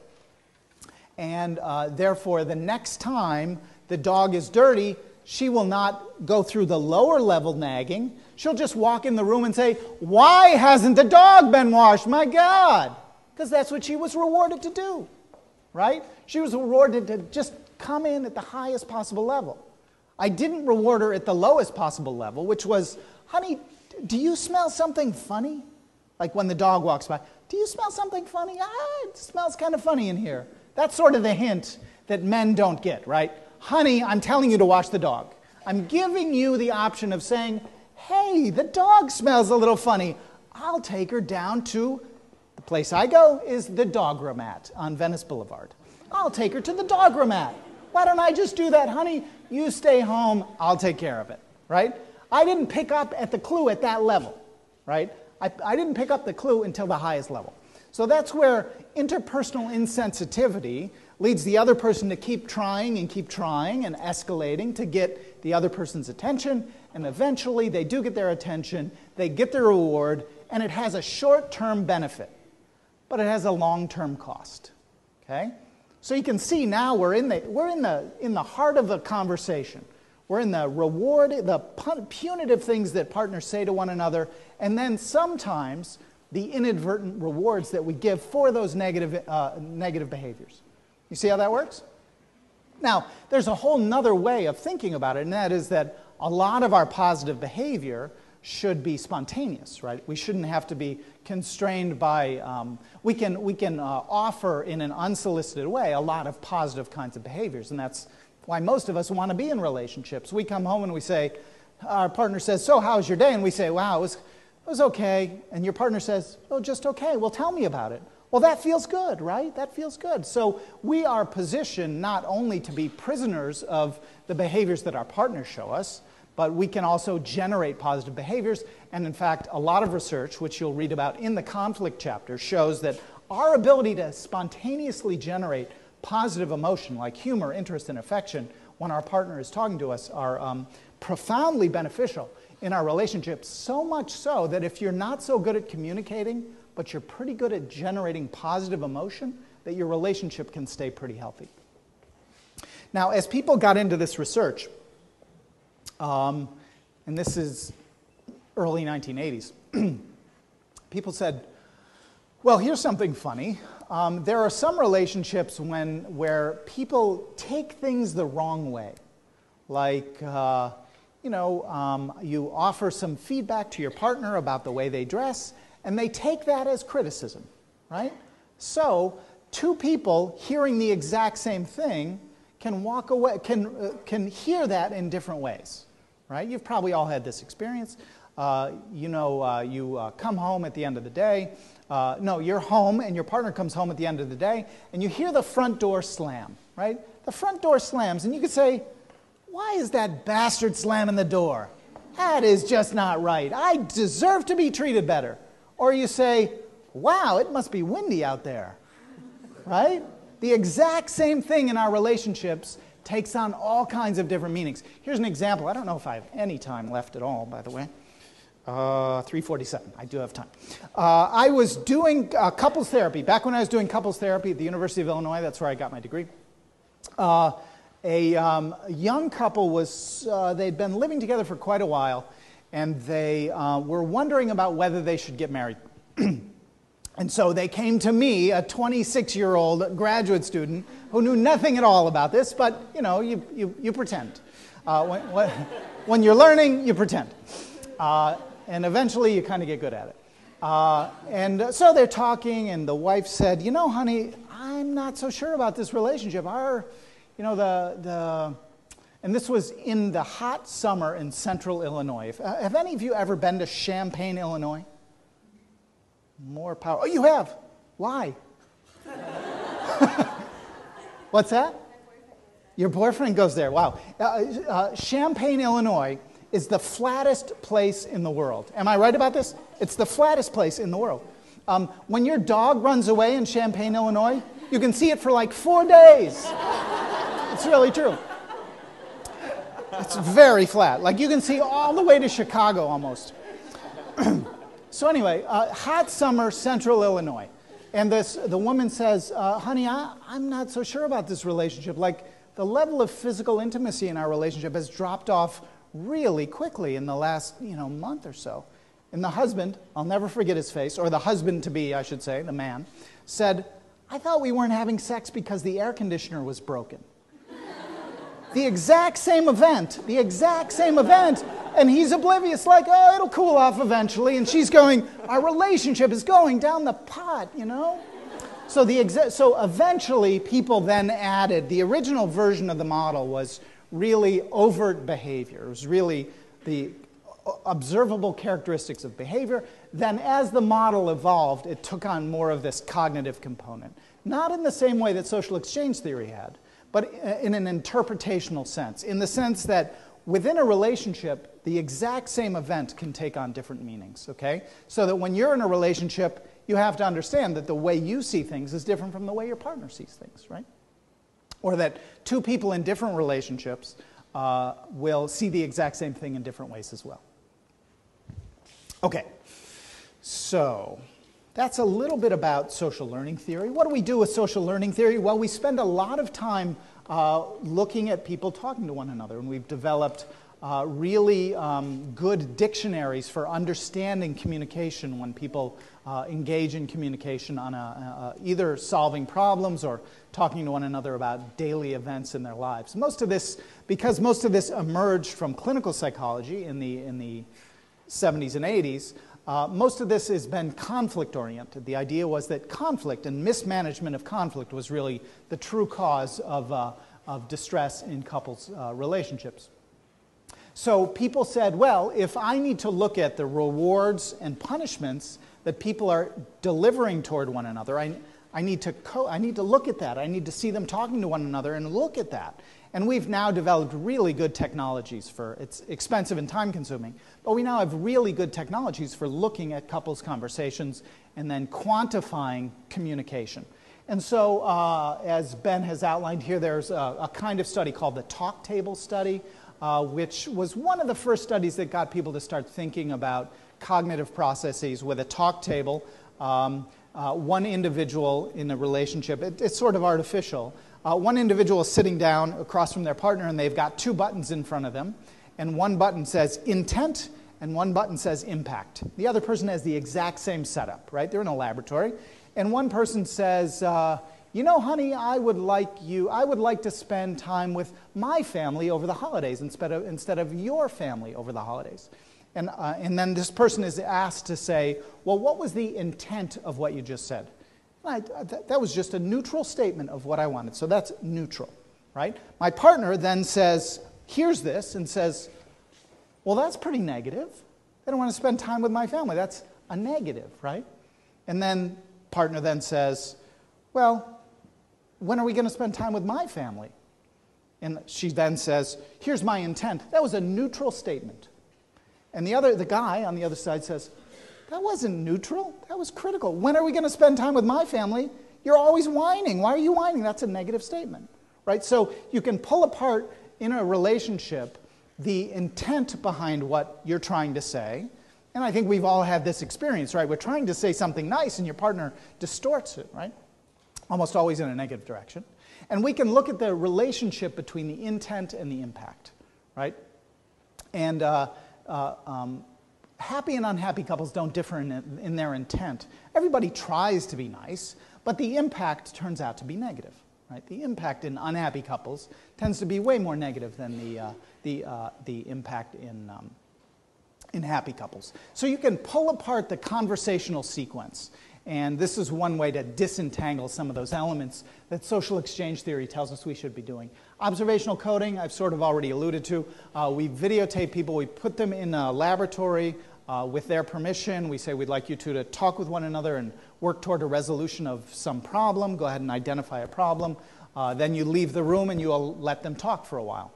S1: and therefore the next time the dog is dirty, she will not go through the lower level nagging. She'll just walk in the room and say, why hasn't the dog been washed? My God! Because that's what she was rewarded to do, right? She was rewarded to just come in at the highest possible level. I didn't reward her at the lowest possible level, which was, honey, do you smell something funny? Like when the dog walks by, do you smell something funny? It smells kind of funny in here. That's sort of the hint that men don't get, right? Honey, I'm telling you to wash the dog. I'm giving you the option of saying, hey, the dog smells a little funny. I'll take her down to, the place I go is the Dogromat on Venice Boulevard. I'll take her to the Dogromat. Why don't I just do that, honey? You stay home, I'll take care of it, right? I didn't pick up at the clue at that level, right? I didn't pick up the clue until the highest level. So that's where interpersonal insensitivity leads the other person to keep trying and escalating to get the other person's attention, and eventually they do get their attention, they get their reward, and it has a short-term benefit, but it has a long-term cost, okay? So you can see now we're in the heart of the conversation. We're in the reward, the punitive things that partners say to one another, and then sometimes the inadvertent rewards that we give for those negative behaviors. You see how that works? Now, there's a whole nother way of thinking about it, and that is that a lot of our positive behavior should be spontaneous, right? We shouldn't have to be constrained by, we can offer in an unsolicited way a lot of positive kinds of behaviors, and that's why most of us want to be in relationships. We come home and we say, our partner says, so how's your day? And we say, wow, it was okay. And your partner says, oh, just okay. Well, tell me about it. Well, that feels good, right? That feels good. So we are positioned not only to be prisoners of the behaviors that our partners show us, but we can also generate positive behaviors. And in fact, a lot of research, which you'll read about in the conflict chapter, shows that our ability to spontaneously generate positive emotion like humor, interest, and affection when our partner is talking to us are profoundly beneficial in our relationships, so much so that if you're not so good at communicating, but you're pretty good at generating positive emotion, that your relationship can stay pretty healthy. Now, as people got into this research, and this is early 1980s, people said, well, here's something funny. There are some relationships where people take things the wrong way. Like, you offer some feedback to your partner about the way they dress, and they take that as criticism, right? So, two people hearing the exact same thing can walk away, can hear that in different ways, right? You've probably all had this experience. You come home at the end of the day. You're home and your partner comes home at the end of the day, and you hear the front door slam, right? The front door slams, and you could say, why is that bastard slamming the door? That is just not right. I deserve to be treated better. Or you say, wow, it must be windy out there, right? The exact same thing in our relationships takes on all kinds of different meanings. Here's an example. I don't know if I have any time left at all, by the way. 3:47. I do have time. I was doing couples therapy. Back when I was doing couples therapy at the University of Illinois, that's where I got my degree. A young couple they'd been living together for quite a while, and they were wondering about whether they should get married. And so they came to me, a 26-year-old graduate student who knew nothing at all about this, but, you pretend. When you're learning, you pretend. And eventually you kind of get good at it. And so they're talking, and the wife said, honey, I'm not so sure about this relationship. And this was in the hot summer in central Illinois. Have any of you ever been to Champaign, Illinois? More power. Oh, you have? Why? What's that? Your boyfriend goes there. Wow. Champaign, Illinois is the flattest place in the world. Am I right about this? It's the flattest place in the world. When your dog runs away in Champaign, Illinois, you can see it for like 4 days. It's really true. It's very flat. Like you can see all the way to Chicago almost. So anyway, hot summer, central Illinois. And the woman says, honey, I'm not so sure about this relationship. Like the level of physical intimacy in our relationship has dropped off really quickly in the last month or so. And the husband, I'll never forget his face, or the husband-to-be, I should say, the man, said, I thought we weren't having sex because the air conditioner was broken. The exact same event, and he's oblivious, like, oh, it'll cool off eventually, and she's going, our relationship is going down the pot, So so eventually people then added, the original version of the model was really overt behavior. It was really the observable characteristics of behavior. Then as the model evolved, it took on more of this cognitive component. Not in the same way that social exchange theory had, but in an interpretational sense, in the sense that within a relationship, the exact same event can take on different meanings, okay? So that when you're in a relationship, you have to understand that the way you see things is different from the way your partner sees things, right? Or that two people in different relationships will see the exact same thing in different ways as well. Okay, so that's a little bit about social learning theory. What do we do with social learning theory? Well, we spend a lot of time looking at people talking to one another, and we've developed really good dictionaries for understanding communication when people engage in communication on either solving problems or talking to one another about daily events in their lives. Because most of this emerged from clinical psychology in the 70s and 80s, most of this has been conflict-oriented. The idea was that conflict and mismanagement of conflict was really the true cause of distress in couples' relationships. So people said, well, if I need to look at the rewards and punishments that people are delivering toward one another, I need to look at that. I need to see them talking to one another and look at that. And we've now developed really good technologies it's expensive and time-consuming, but we now have really good technologies for looking at couples' conversations and then quantifying communication. And so, as Ben has outlined here, there's a kind of study called the talk table study, which was one of the first studies that got people to start thinking about cognitive processes with a talk table. One individual in a relationship, it's sort of artificial. One individual is sitting down across from their partner, and they've got two buttons in front of them. And one button says intent, and one button says impact. The other person has the exact same setup, right? They're in a laboratory. And one person says, honey, I would like to spend time with my family over the holidays instead of your family over the holidays. And then this person is asked to say, well, what was the intent of what you just said? That was just a neutral statement of what I wanted. So that's neutral, right? My partner then hears this and says, well, that's pretty negative. I don't want to spend time with my family. That's a negative, right? And then partner then says, well, when are we going to spend time with my family? And she then says, here's my intent. That was a neutral statement. And the guy on the other side says, that wasn't neutral. That was critical. When are we going to spend time with my family? You're always whining. Why are you whining? That's a negative statement, right? So you can pull apart in a relationship the intent behind what you're trying to say. And I think we've all had this experience, right? We're trying to say something nice and your partner distorts it, right? Almost always in a negative direction. And we can look at the relationship between the intent and the impact, right? And happy and unhappy couples don't differ in their intent. Everybody tries to be nice, but the impact turns out to be negative, right? The impact in unhappy couples tends to be way more negative than the impact in happy couples. So you can pull apart the conversational sequence, and this is one way to disentangle some of those elements that social exchange theory tells us we should be doing. Observational coding, I've sort of already alluded to. We videotape people, we put them in a laboratory with their permission. We say we'd like you two to talk with one another and work toward a resolution of some problem. Go ahead and identify a problem. Then you leave the room and you'll let them talk for a while.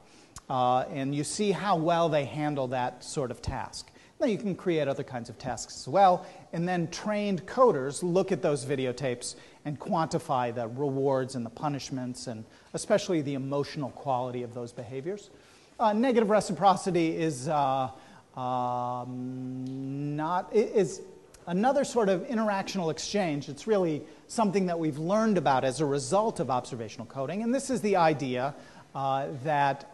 S1: And you see how well they handle that sort of task. Then you can create other kinds of tasks as well. And then trained coders look at those videotapes and quantify the rewards and the punishments, and especially the emotional quality of those behaviors. Negative reciprocity is another sort of interactional exchange. It's really something that we've learned about as a result of observational coding. And this is the idea that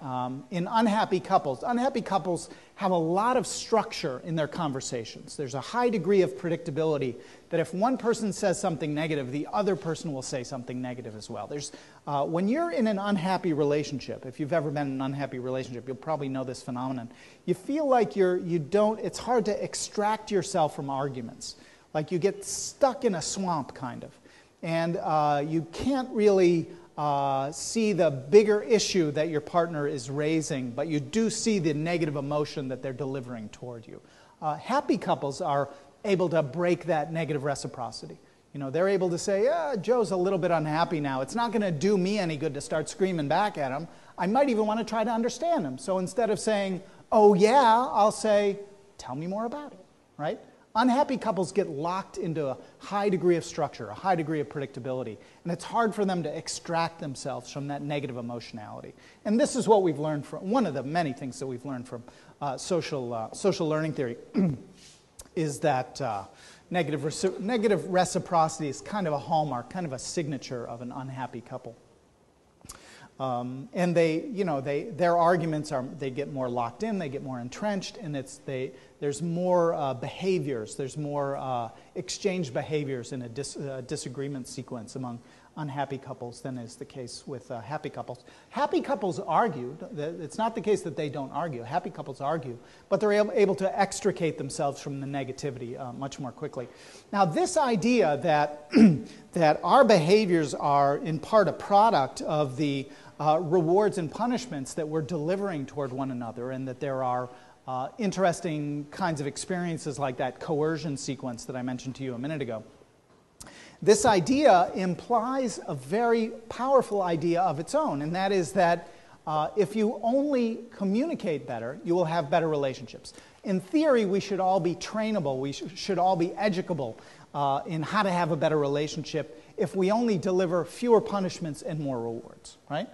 S1: in unhappy couples have a lot of structure in their conversations. There's a high degree of predictability that if one person says something negative, the other person will say something negative as well. When you're in an unhappy relationship, if you've ever been in an unhappy relationship, you'll probably know this phenomenon. You feel like it's hard to extract yourself from arguments. Like you get stuck in a swamp, kind of. And you can't really see the bigger issue that your partner is raising, but you do see the negative emotion that they're delivering toward you. Happy couples are able to break that negative reciprocity. You know, they're able to say, Joe's a little bit unhappy now. It's not going to do me any good to start screaming back at him. I might even want to try to understand him. So instead of saying, oh yeah, I'll say, tell me more about it, right? Unhappy couples get locked into a high degree of structure, a high degree of predictability, and it's hard for them to extract themselves from that negative emotionality. And this is what we've learned from, one of the many things that we've learned from social learning theory, is that negative reciprocity is kind of a hallmark, kind of a signature of an unhappy couple. And their arguments they get more locked in, they get more entrenched, and there's more behaviors, there's more exchange behaviors in a disagreement sequence among unhappy couples than is the case with happy couples. Happy couples argue. It's not the case that they don't argue. Happy couples argue, but they're able to extricate themselves from the negativity much more quickly. Now, this idea that that our behaviors are in part a product of the rewards and punishments that we're delivering toward one another, and that there are interesting kinds of experiences like that coercion sequence that I mentioned to you a minute ago. This idea implies a very powerful idea of its own, and that is that if you only communicate better, you will have better relationships. In theory, we should all be trainable, we should all be educable in how to have a better relationship if we only deliver fewer punishments and more rewards, right?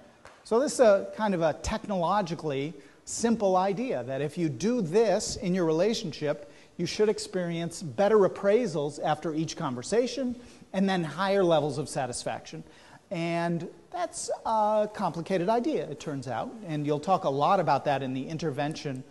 S1: So this is a kind of a technologically simple idea, that if you do this in your relationship, you should experience better appraisals after each conversation, and then higher levels of satisfaction. And that's a complicated idea, it turns out, and you'll talk a lot about that in the intervention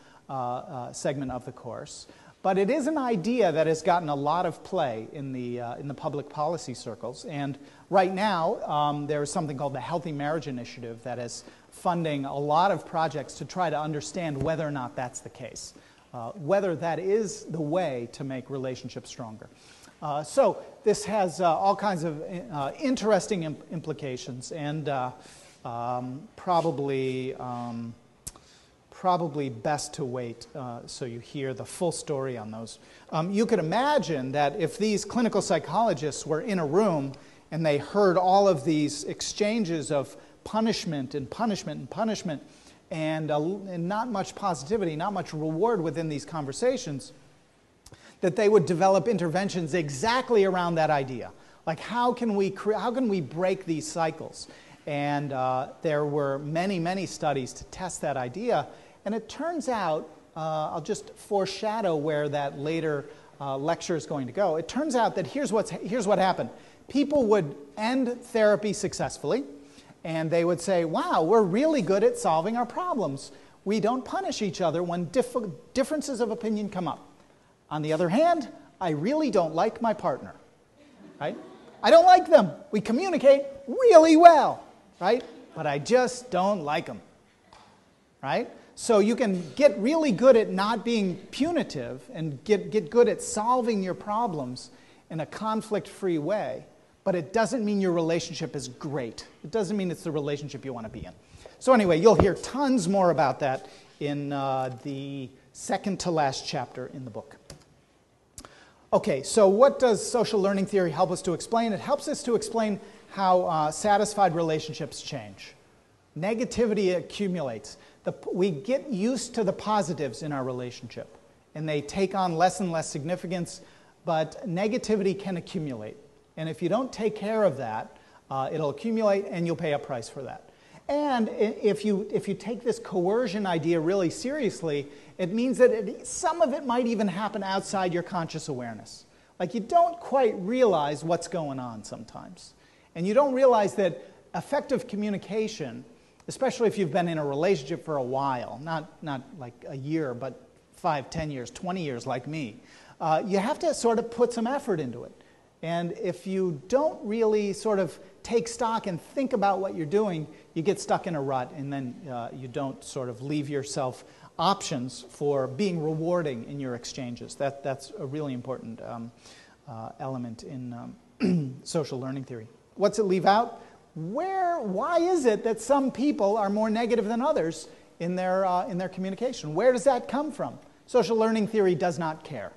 S1: segment of the course. But it is an idea that has gotten a lot of play in the public policy circles. And right now, there is something called the Healthy Marriage Initiative that is funding a lot of projects to try to understand whether or not that's the case, whether that is the way to make relationships stronger. So this has all kinds of interesting implications, and probably best to wait so you hear the full story on those. You could imagine that if these clinical psychologists were in a room and they heard all of these exchanges of punishment and punishment and punishment, and not much positivity, not much reward within these conversations, that they would develop interventions exactly around that idea. Like, how can we break these cycles? And there were many, many studies to test that idea. And it turns out, I'll just foreshadow where that later lecture is going to go. It turns out that here's what happened. People would end therapy successfully, and they would say, wow, we're really good at solving our problems. We don't punish each other when differences of opinion come up. On the other hand, I really don't like my partner, right? I don't like them. We communicate really well, right? But I just don't like them, right? So you can get really good at not being punitive and get good at solving your problems in a conflict-free way, but it doesn't mean your relationship is great. It doesn't mean it's the relationship you want to be in. So anyway, you'll hear tons more about that in the second to last chapter in the book. Okay, so what does social learning theory help us to explain? It helps us to explain how satisfied relationships change. Negativity accumulates. We get used to the positives in our relationship, and they take on less and less significance, but negativity can accumulate. And if you don't take care of that, it'll accumulate, and you'll pay a price for that. And if you take this coercion idea really seriously, it means that some of it might even happen outside your conscious awareness. Like, you don't quite realize what's going on sometimes. And you don't realize that effective communication, especially if you've been in a relationship for a while, not like a year, but 5, 10 years, 20 years like me, you have to sort of put some effort into it. And if you don't really sort of take stock and think about what you're doing, you get stuck in a rut, and then you don't sort of leave yourself options for being rewarding in your exchanges. That's a really important element in social learning theory. What's it leave out? Why is it that some people are more negative than others in their communication? Where does that come from? Social learning theory does not care.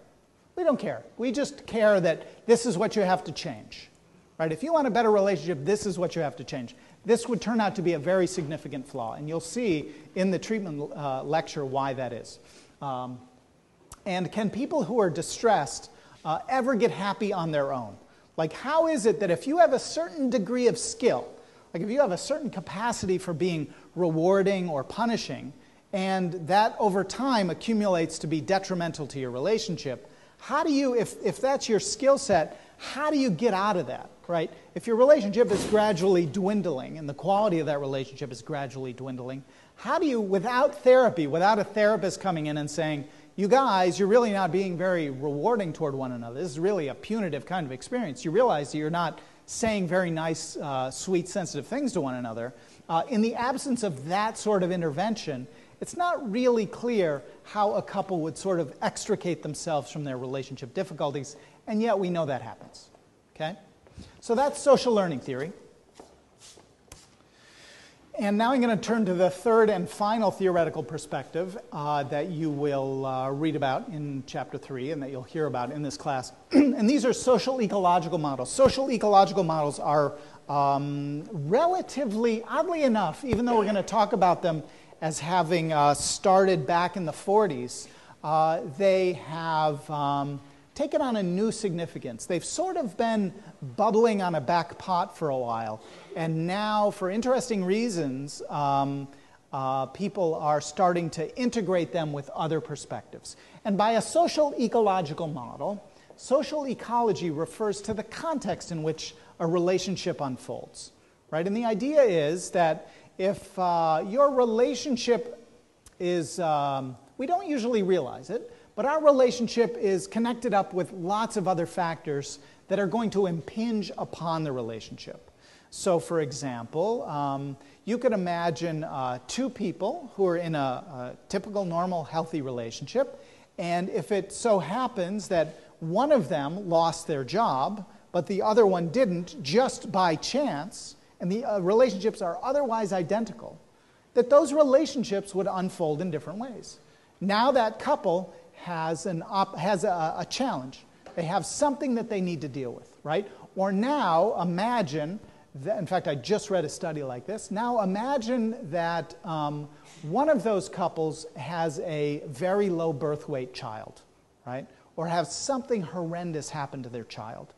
S1: We don't care. We just care that this is what you have to change. Right? If you want a better relationship, this is what you have to change. This would turn out to be a very significant flaw, and you'll see in the treatment lecture why that is. And can people who are distressed ever get happy on their own? Like, how is it that if you have a certain degree of skill, like if you have a certain capacity for being rewarding or punishing, and that over time accumulates to be detrimental to your relationship, how do you, if that's your skill set, how do you get out of that, right? If your relationship is gradually dwindling and the quality of that relationship is gradually dwindling, how do you, without therapy, without a therapist coming in and saying, you guys, you're really not being very rewarding toward one another. This is really a punitive kind of experience. You realize that you're not saying very nice, sweet, sensitive things to one another. In the absence of that sort of intervention, it's not really clear how a couple would sort of extricate themselves from their relationship difficulties, and yet we know that happens. Okay? So that's social learning theory. And now I'm going to turn to the third and final theoretical perspective that you will read about in Chapter 3 and that you'll hear about in this class. And these are social ecological models. Social ecological models are relatively, oddly enough, even though we're going to talk about them as having started back in the 40s, they have taken on a new significance. They've sort of been bubbling on a back pot for a while, and now, for interesting reasons, people are starting to integrate them with other perspectives. And by a social ecological model, social ecology refers to the context in which a relationship unfolds, right? And the idea is that if your relationship is, we don't usually realize it, but our relationship is connected up with lots of other factors that are going to impinge upon the relationship. So, for example, you could imagine two people who are in a typical, normal, healthy relationship, and if it so happens that one of them lost their job, but the other one didn't, just by chance, and the relationships are otherwise identical, that those relationships would unfold in different ways. Now that couple has a challenge. They have something that they need to deal with, right? Or now imagine that, in fact, I just read a study like this. Now imagine that one of those couples has a very low birth weight child, right? Or has something horrendous happen to their child.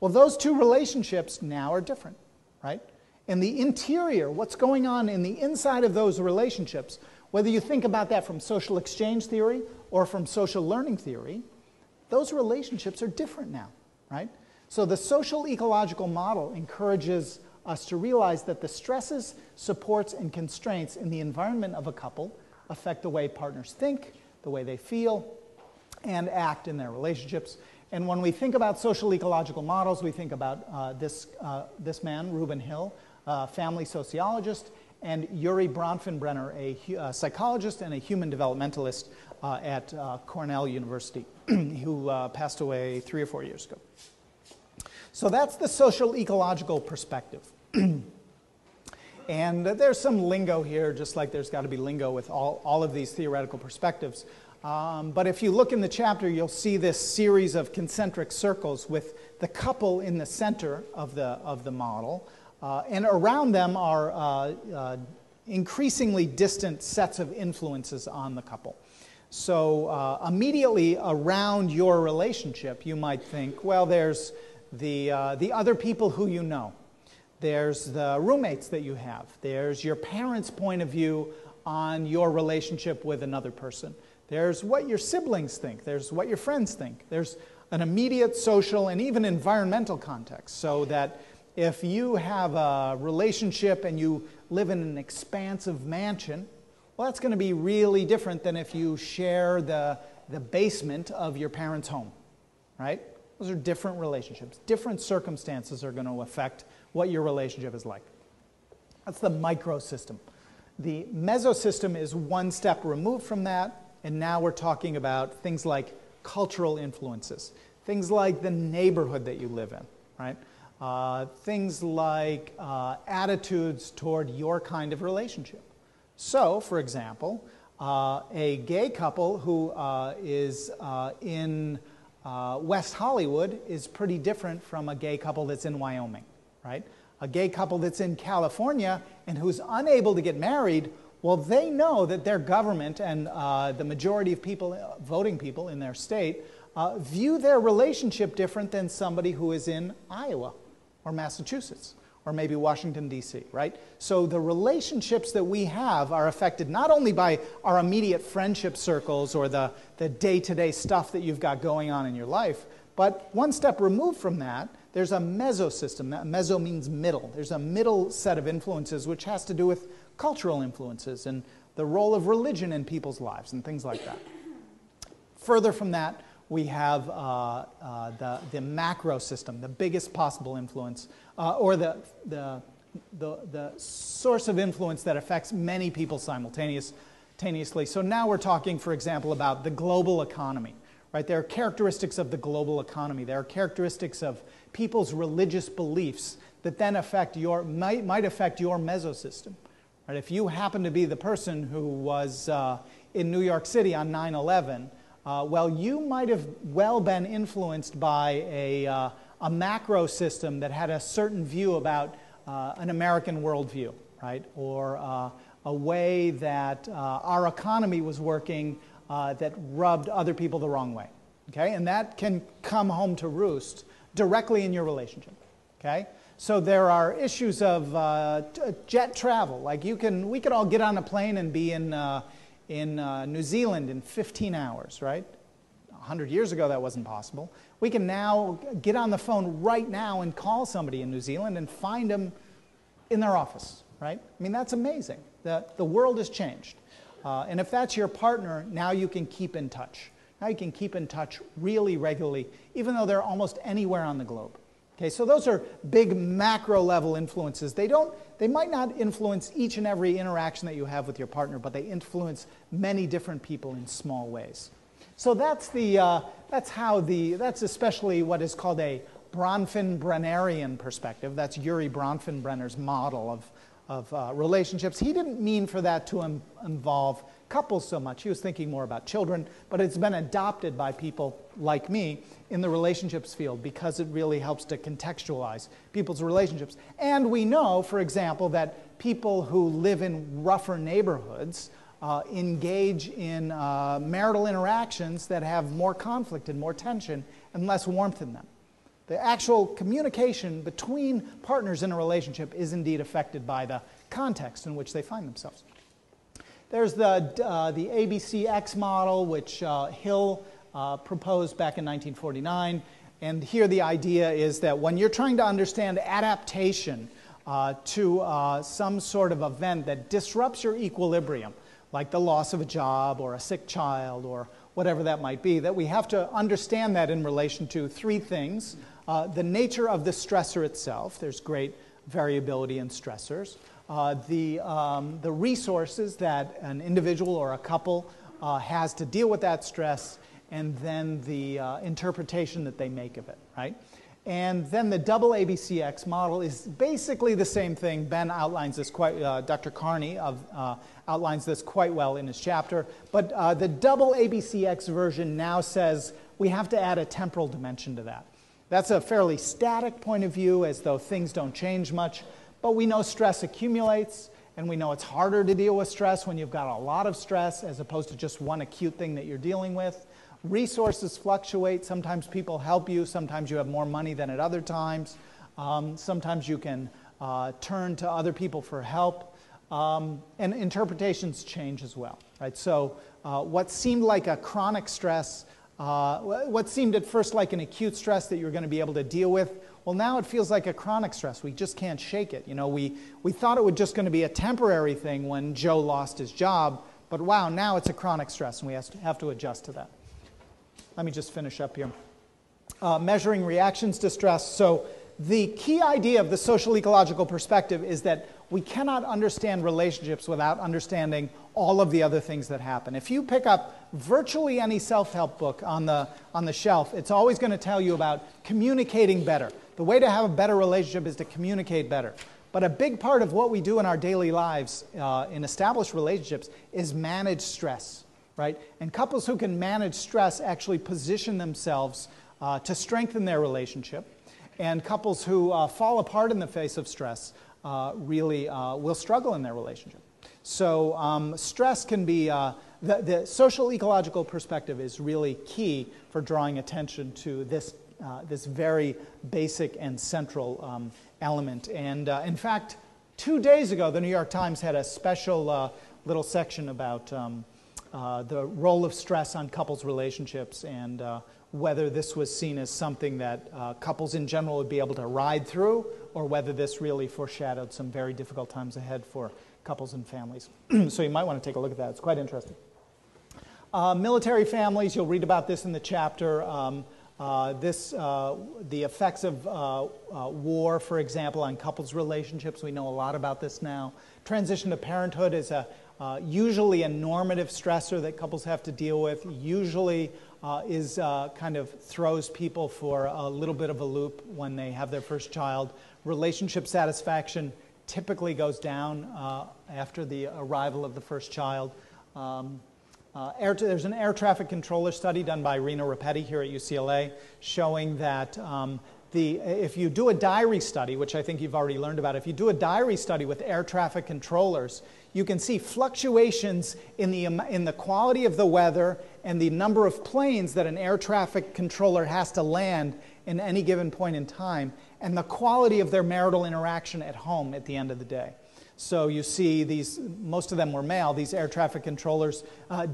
S1: Well, those two relationships now are different, right? In the interior, what's going on in the inside of those relationships, whether you think about that from social exchange theory or from social learning theory, those relationships are different now, right? So the social ecological model encourages us to realize that the stresses, supports, and constraints in the environment of a couple affect the way partners think, the way they feel, and act in their relationships. And when we think about social ecological models, we think about this man, Reuben Hill, a family sociologist, and Yuri Bronfenbrenner, a psychologist and a human developmentalist at Cornell University, who passed away 3 or 4 years ago. So that's the social ecological perspective. And there's some lingo here, just like there's got to be lingo with all of these theoretical perspectives. But if you look in the chapter, you'll see this series of concentric circles with the couple in the center of the model. And around them are increasingly distant sets of influences on the couple. So immediately around your relationship, you might think, well, there's the other people who you know. There's the roommates that you have. There's your parents' point of view on your relationship with another person. There's what your siblings think. There's what your friends think. There's an immediate social and even environmental context, so that if you have a relationship and you live in an expansive mansion, well, that's going to be really different than if you share the basement of your parents' home, right? Those are different relationships. Different circumstances are going to affect what your relationship is like. That's the microsystem. The mesosystem is one step removed from that, and now we're talking about things like cultural influences, things like the neighborhood that you live in, right? Things like attitudes toward your kind of relationship. So, for example, a gay couple who is in West Hollywood is pretty different from a gay couple that's in Wyoming, right? A gay couple that's in California and who's unable to get married, well, they know that their government and the majority of people, voting people in their state, view their relationship different than somebody who is in Iowa or Massachusetts or maybe Washington, D.C., right? So the relationships that we have are affected not only by our immediate friendship circles or the day-to-day stuff that you've got going on in your life, but one step removed from that, there's a mesosystem. That meso means middle. There's a middle set of influences which has to do with cultural influences and the role of religion in people's lives and things like that. Further from that, we have the macro system, the biggest possible influence, or the source of influence that affects many people simultaneously. So now we're talking, for example, about the global economy. Right? There are characteristics of the global economy. There are characteristics of people's religious beliefs that then might affect your mesosystem. Right? If you happen to be the person who was in New York City on 9/11, well, you might have been influenced by a macro system that had a certain view about an American worldview, right? Or a way that our economy was working that rubbed other people the wrong way, okay? And that can come home to roost directly in your relationship, okay? So there are issues of jet travel. Like we could all get on a plane and be in New Zealand in 15 hours, right? 100 years ago, that wasn't possible. We can now get on the phone right now and call somebody in New Zealand and find them in their office, right? I mean, that's amazing. The world has changed. And if that's your partner, now you can keep in touch. Now you can keep in touch really regularly, even though they're almost anywhere on the globe. Okay, so those are big macro level influences. They might not influence each and every interaction that you have with your partner, but they influence many different people in small ways. So that's especially what is called a Bronfenbrennerian perspective. That's Yuri Bronfenbrenner's model of relationships. He didn't mean for that to involve couples so much. He was thinking more about children, but it's been adopted by people like me in the relationships field because it really helps to contextualize people's relationships. And we know, for example, that people who live in rougher neighborhoods engage in marital interactions that have more conflict and more tension and less warmth in them. The actual communication between partners in a relationship is indeed affected by the context in which they find themselves. There's the ABCX model, which Hill proposed back in 1949. And here the idea is that when you're trying to understand adaptation to some sort of event that disrupts your equilibrium, like the loss of a job or a sick child or whatever that might be, that we have to understand that in relation to three things. The nature of the stressor itself. There's great variability in stressors. The resources that an individual or a couple has to deal with that stress, and then the interpretation that they make of it, right? And then the double ABCX model is basically the same thing. Ben outlines this quite, Dr. Carney outlines this quite well in his chapter. But the double ABCX version now says we have to add a temporal dimension to that. That's a fairly static point of view, as though things don't change much. But we know stress accumulates, and we know it's harder to deal with stress when you've got a lot of stress as opposed to just one acute thing that you're dealing with. Resources fluctuate. Sometimes people help you. Sometimes you have more money than at other times. Sometimes you can turn to other people for help. And interpretations change as well, right? So what seemed like a chronic stress, what seemed at first like an acute stress that you were going to be able to deal with, well, now it feels like a chronic stress. We just can't shake it. You know, we thought it was just going to be a temporary thing when Joe lost his job, but wow, now it's a chronic stress, and we have to adjust to that. Let me just finish up here. Measuring reactions to stress. So the key idea of the social ecological perspective is that we cannot understand relationships without understanding all of the other things that happen. If you pick up virtually any self-help book on the shelf, it's always going to tell you about communicating better. The way to have a better relationship is to communicate better. But a big part of what we do in our daily lives in established relationships is manage stress, right? And couples who can manage stress actually position themselves to strengthen their relationship. And couples who fall apart in the face of stress really will struggle in their relationship. So stress can be, the social ecological perspective is really key for drawing attention to this very basic and central element. And in fact, 2 days ago, the New York Times had a special little section about the role of stress on couples' relationships and whether this was seen as something that couples in general would be able to ride through, or whether this really foreshadowed some very difficult times ahead for couples and families. So you might want to take a look at that. It's quite interesting. Military families, you'll read about this in the chapter. The effects of war, for example, on couples' relationships. We know a lot about this now. Transition to parenthood is usually a normative stressor that couples have to deal with. Usually kind of throws people for a little bit of a loop when they have their first child. Relationship satisfaction typically goes down after the arrival of the first child. There's an air traffic controller study done by Rena Rapetti here at UCLA showing that if you do a diary study, which I think you've already learned about, if you do a diary study with air traffic controllers, you can see fluctuations in the quality of the weather and the number of planes that an air traffic controller has to land in any given point in time, and the quality of their marital interaction at home at the end of the day. So you see these, most of them were male, these air traffic controllers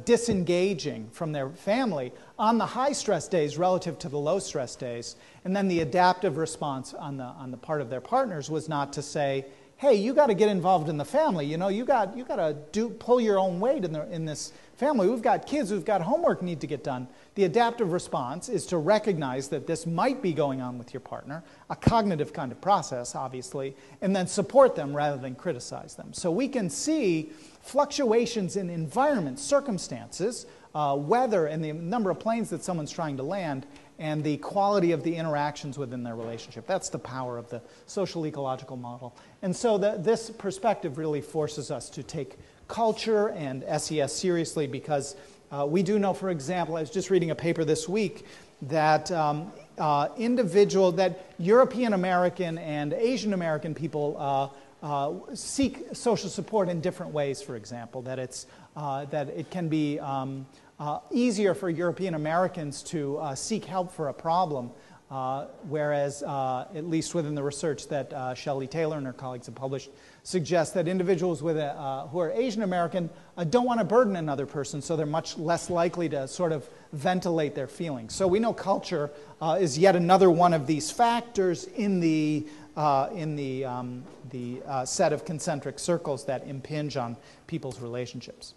S1: disengaging from their family on the high stress days relative to the low stress days. And then the adaptive response on the part of their partners was not to say, hey, you got to get involved in the family. You know, you got to pull your own weight in this family. We've got kids, we've got homework need to get done. The adaptive response is to recognize that this might be going on with your partner, a cognitive kind of process, obviously, and then support them rather than criticize them. So we can see fluctuations in environment, circumstances, weather, and the number of planes that someone's trying to land, and the quality of the interactions within their relationship. That's the power of the social ecological model. And so this perspective really forces us to take culture and SES seriously, because we do know, for example, I was just reading a paper this week that European American and Asian American people seek social support in different ways, for example, that it can be easier for European Americans to seek help for a problem whereas, at least within the research that Shelley Taylor and her colleagues have published, suggests that individuals with who are Asian American don't want to burden another person, so they're much less likely to sort of ventilate their feelings. So we know culture is yet another one of these factors in the set of concentric circles that impinge on people's relationships.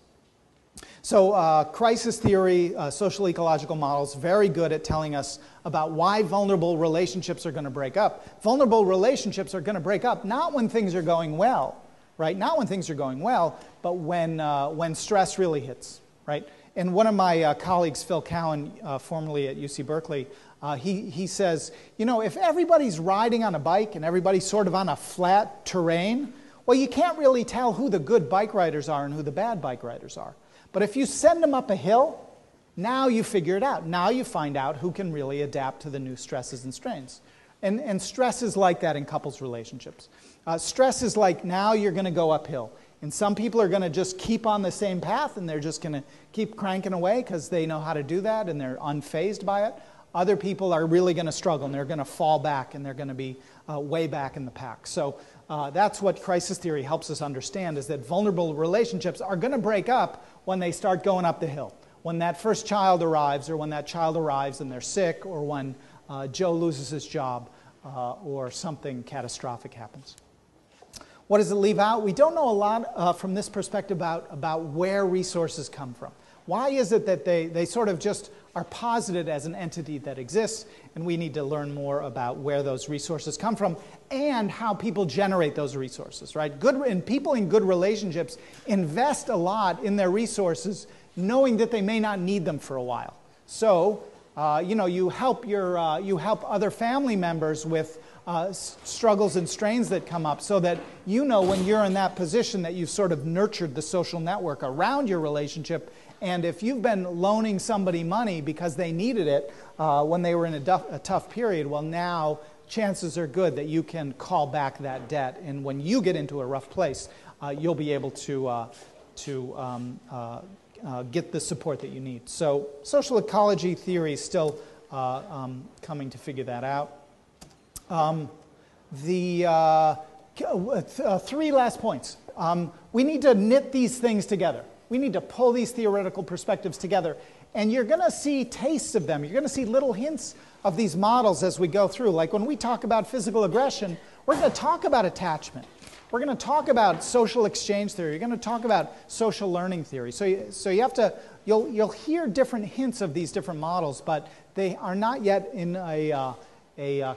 S1: So crisis theory, social ecological models, very good at telling us about why vulnerable relationships are going to break up. Vulnerable relationships are going to break up not when things are going well, right? Not when things are going well, but when stress really hits, right? And one of my colleagues, Phil Cowan, formerly at UC Berkeley, he says, you know, if everybody's riding on a bike and everybody's sort of on a flat terrain, well, you can't really tell who the good bike riders are and who the bad bike riders are. But if you send them up a hill, now you figure it out. Now you find out who can really adapt to the new stresses and strains. And stress is like that in couples relationships. Stress is like now you're going to go uphill. And some people are going to just keep on the same path and they're just going to keep cranking away because they know how to do that and they're unfazed by it. Other people are really going to struggle and they're going to fall back and they're going to be way back in the pack. So that's what crisis theory helps us understand, is that vulnerable relationships are going to break up when they start going up the hill. When that first child arrives, or when that child arrives and they're sick, or when Joe loses his job, or something catastrophic happens. What does it leave out? We don't know a lot from this perspective about where resources come from. Why is it that they sort of just are posited as an entity that exists, and we need to learn more about where those resources come from and how people generate those resources, right? People in good relationships invest a lot in their resources knowing that they may not need them for a while. So, you know, you help other family members with struggles and strains that come up so that you know when you're in that position that you've sort of nurtured the social network around your relationship. And if you've been loaning somebody money because they needed it when they were in a tough period, well, now chances are good that you can call back that debt. And when you get into a rough place, you'll be able to get the support that you need. So social ecology theory is still coming to figure that out. Three last points. We need to knit these things together. We need to pull these theoretical perspectives together. And you're going to see tastes of them. You're going to see little hints of these models as we go through. Like when we talk about physical aggression, we're going to talk about attachment. We're going to talk about social exchange theory. You're going to talk about social learning theory. So you have to, you'll hear different hints of these different models, but they are not yet in a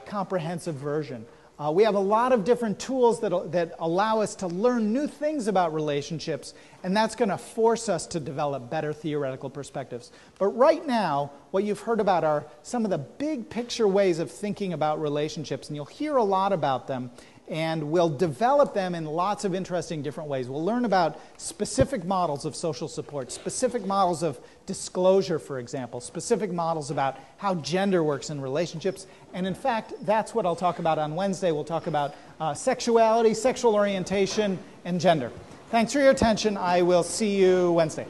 S1: comprehensive version. We have a lot of different tools that allow us to learn new things about relationships, and that's going to force us to develop better theoretical perspectives. But right now, what you've heard about are some of the big picture ways of thinking about relationships, and you'll hear a lot about them, and we'll develop them in lots of interesting different ways. We'll learn about specific models of social support, specific models of disclosure, for example, specific models about how gender works in relationships. And in fact, that's what I'll talk about on Wednesday. We'll talk about sexuality, sexual orientation, and gender. Thanks for your attention. I will see you Wednesday.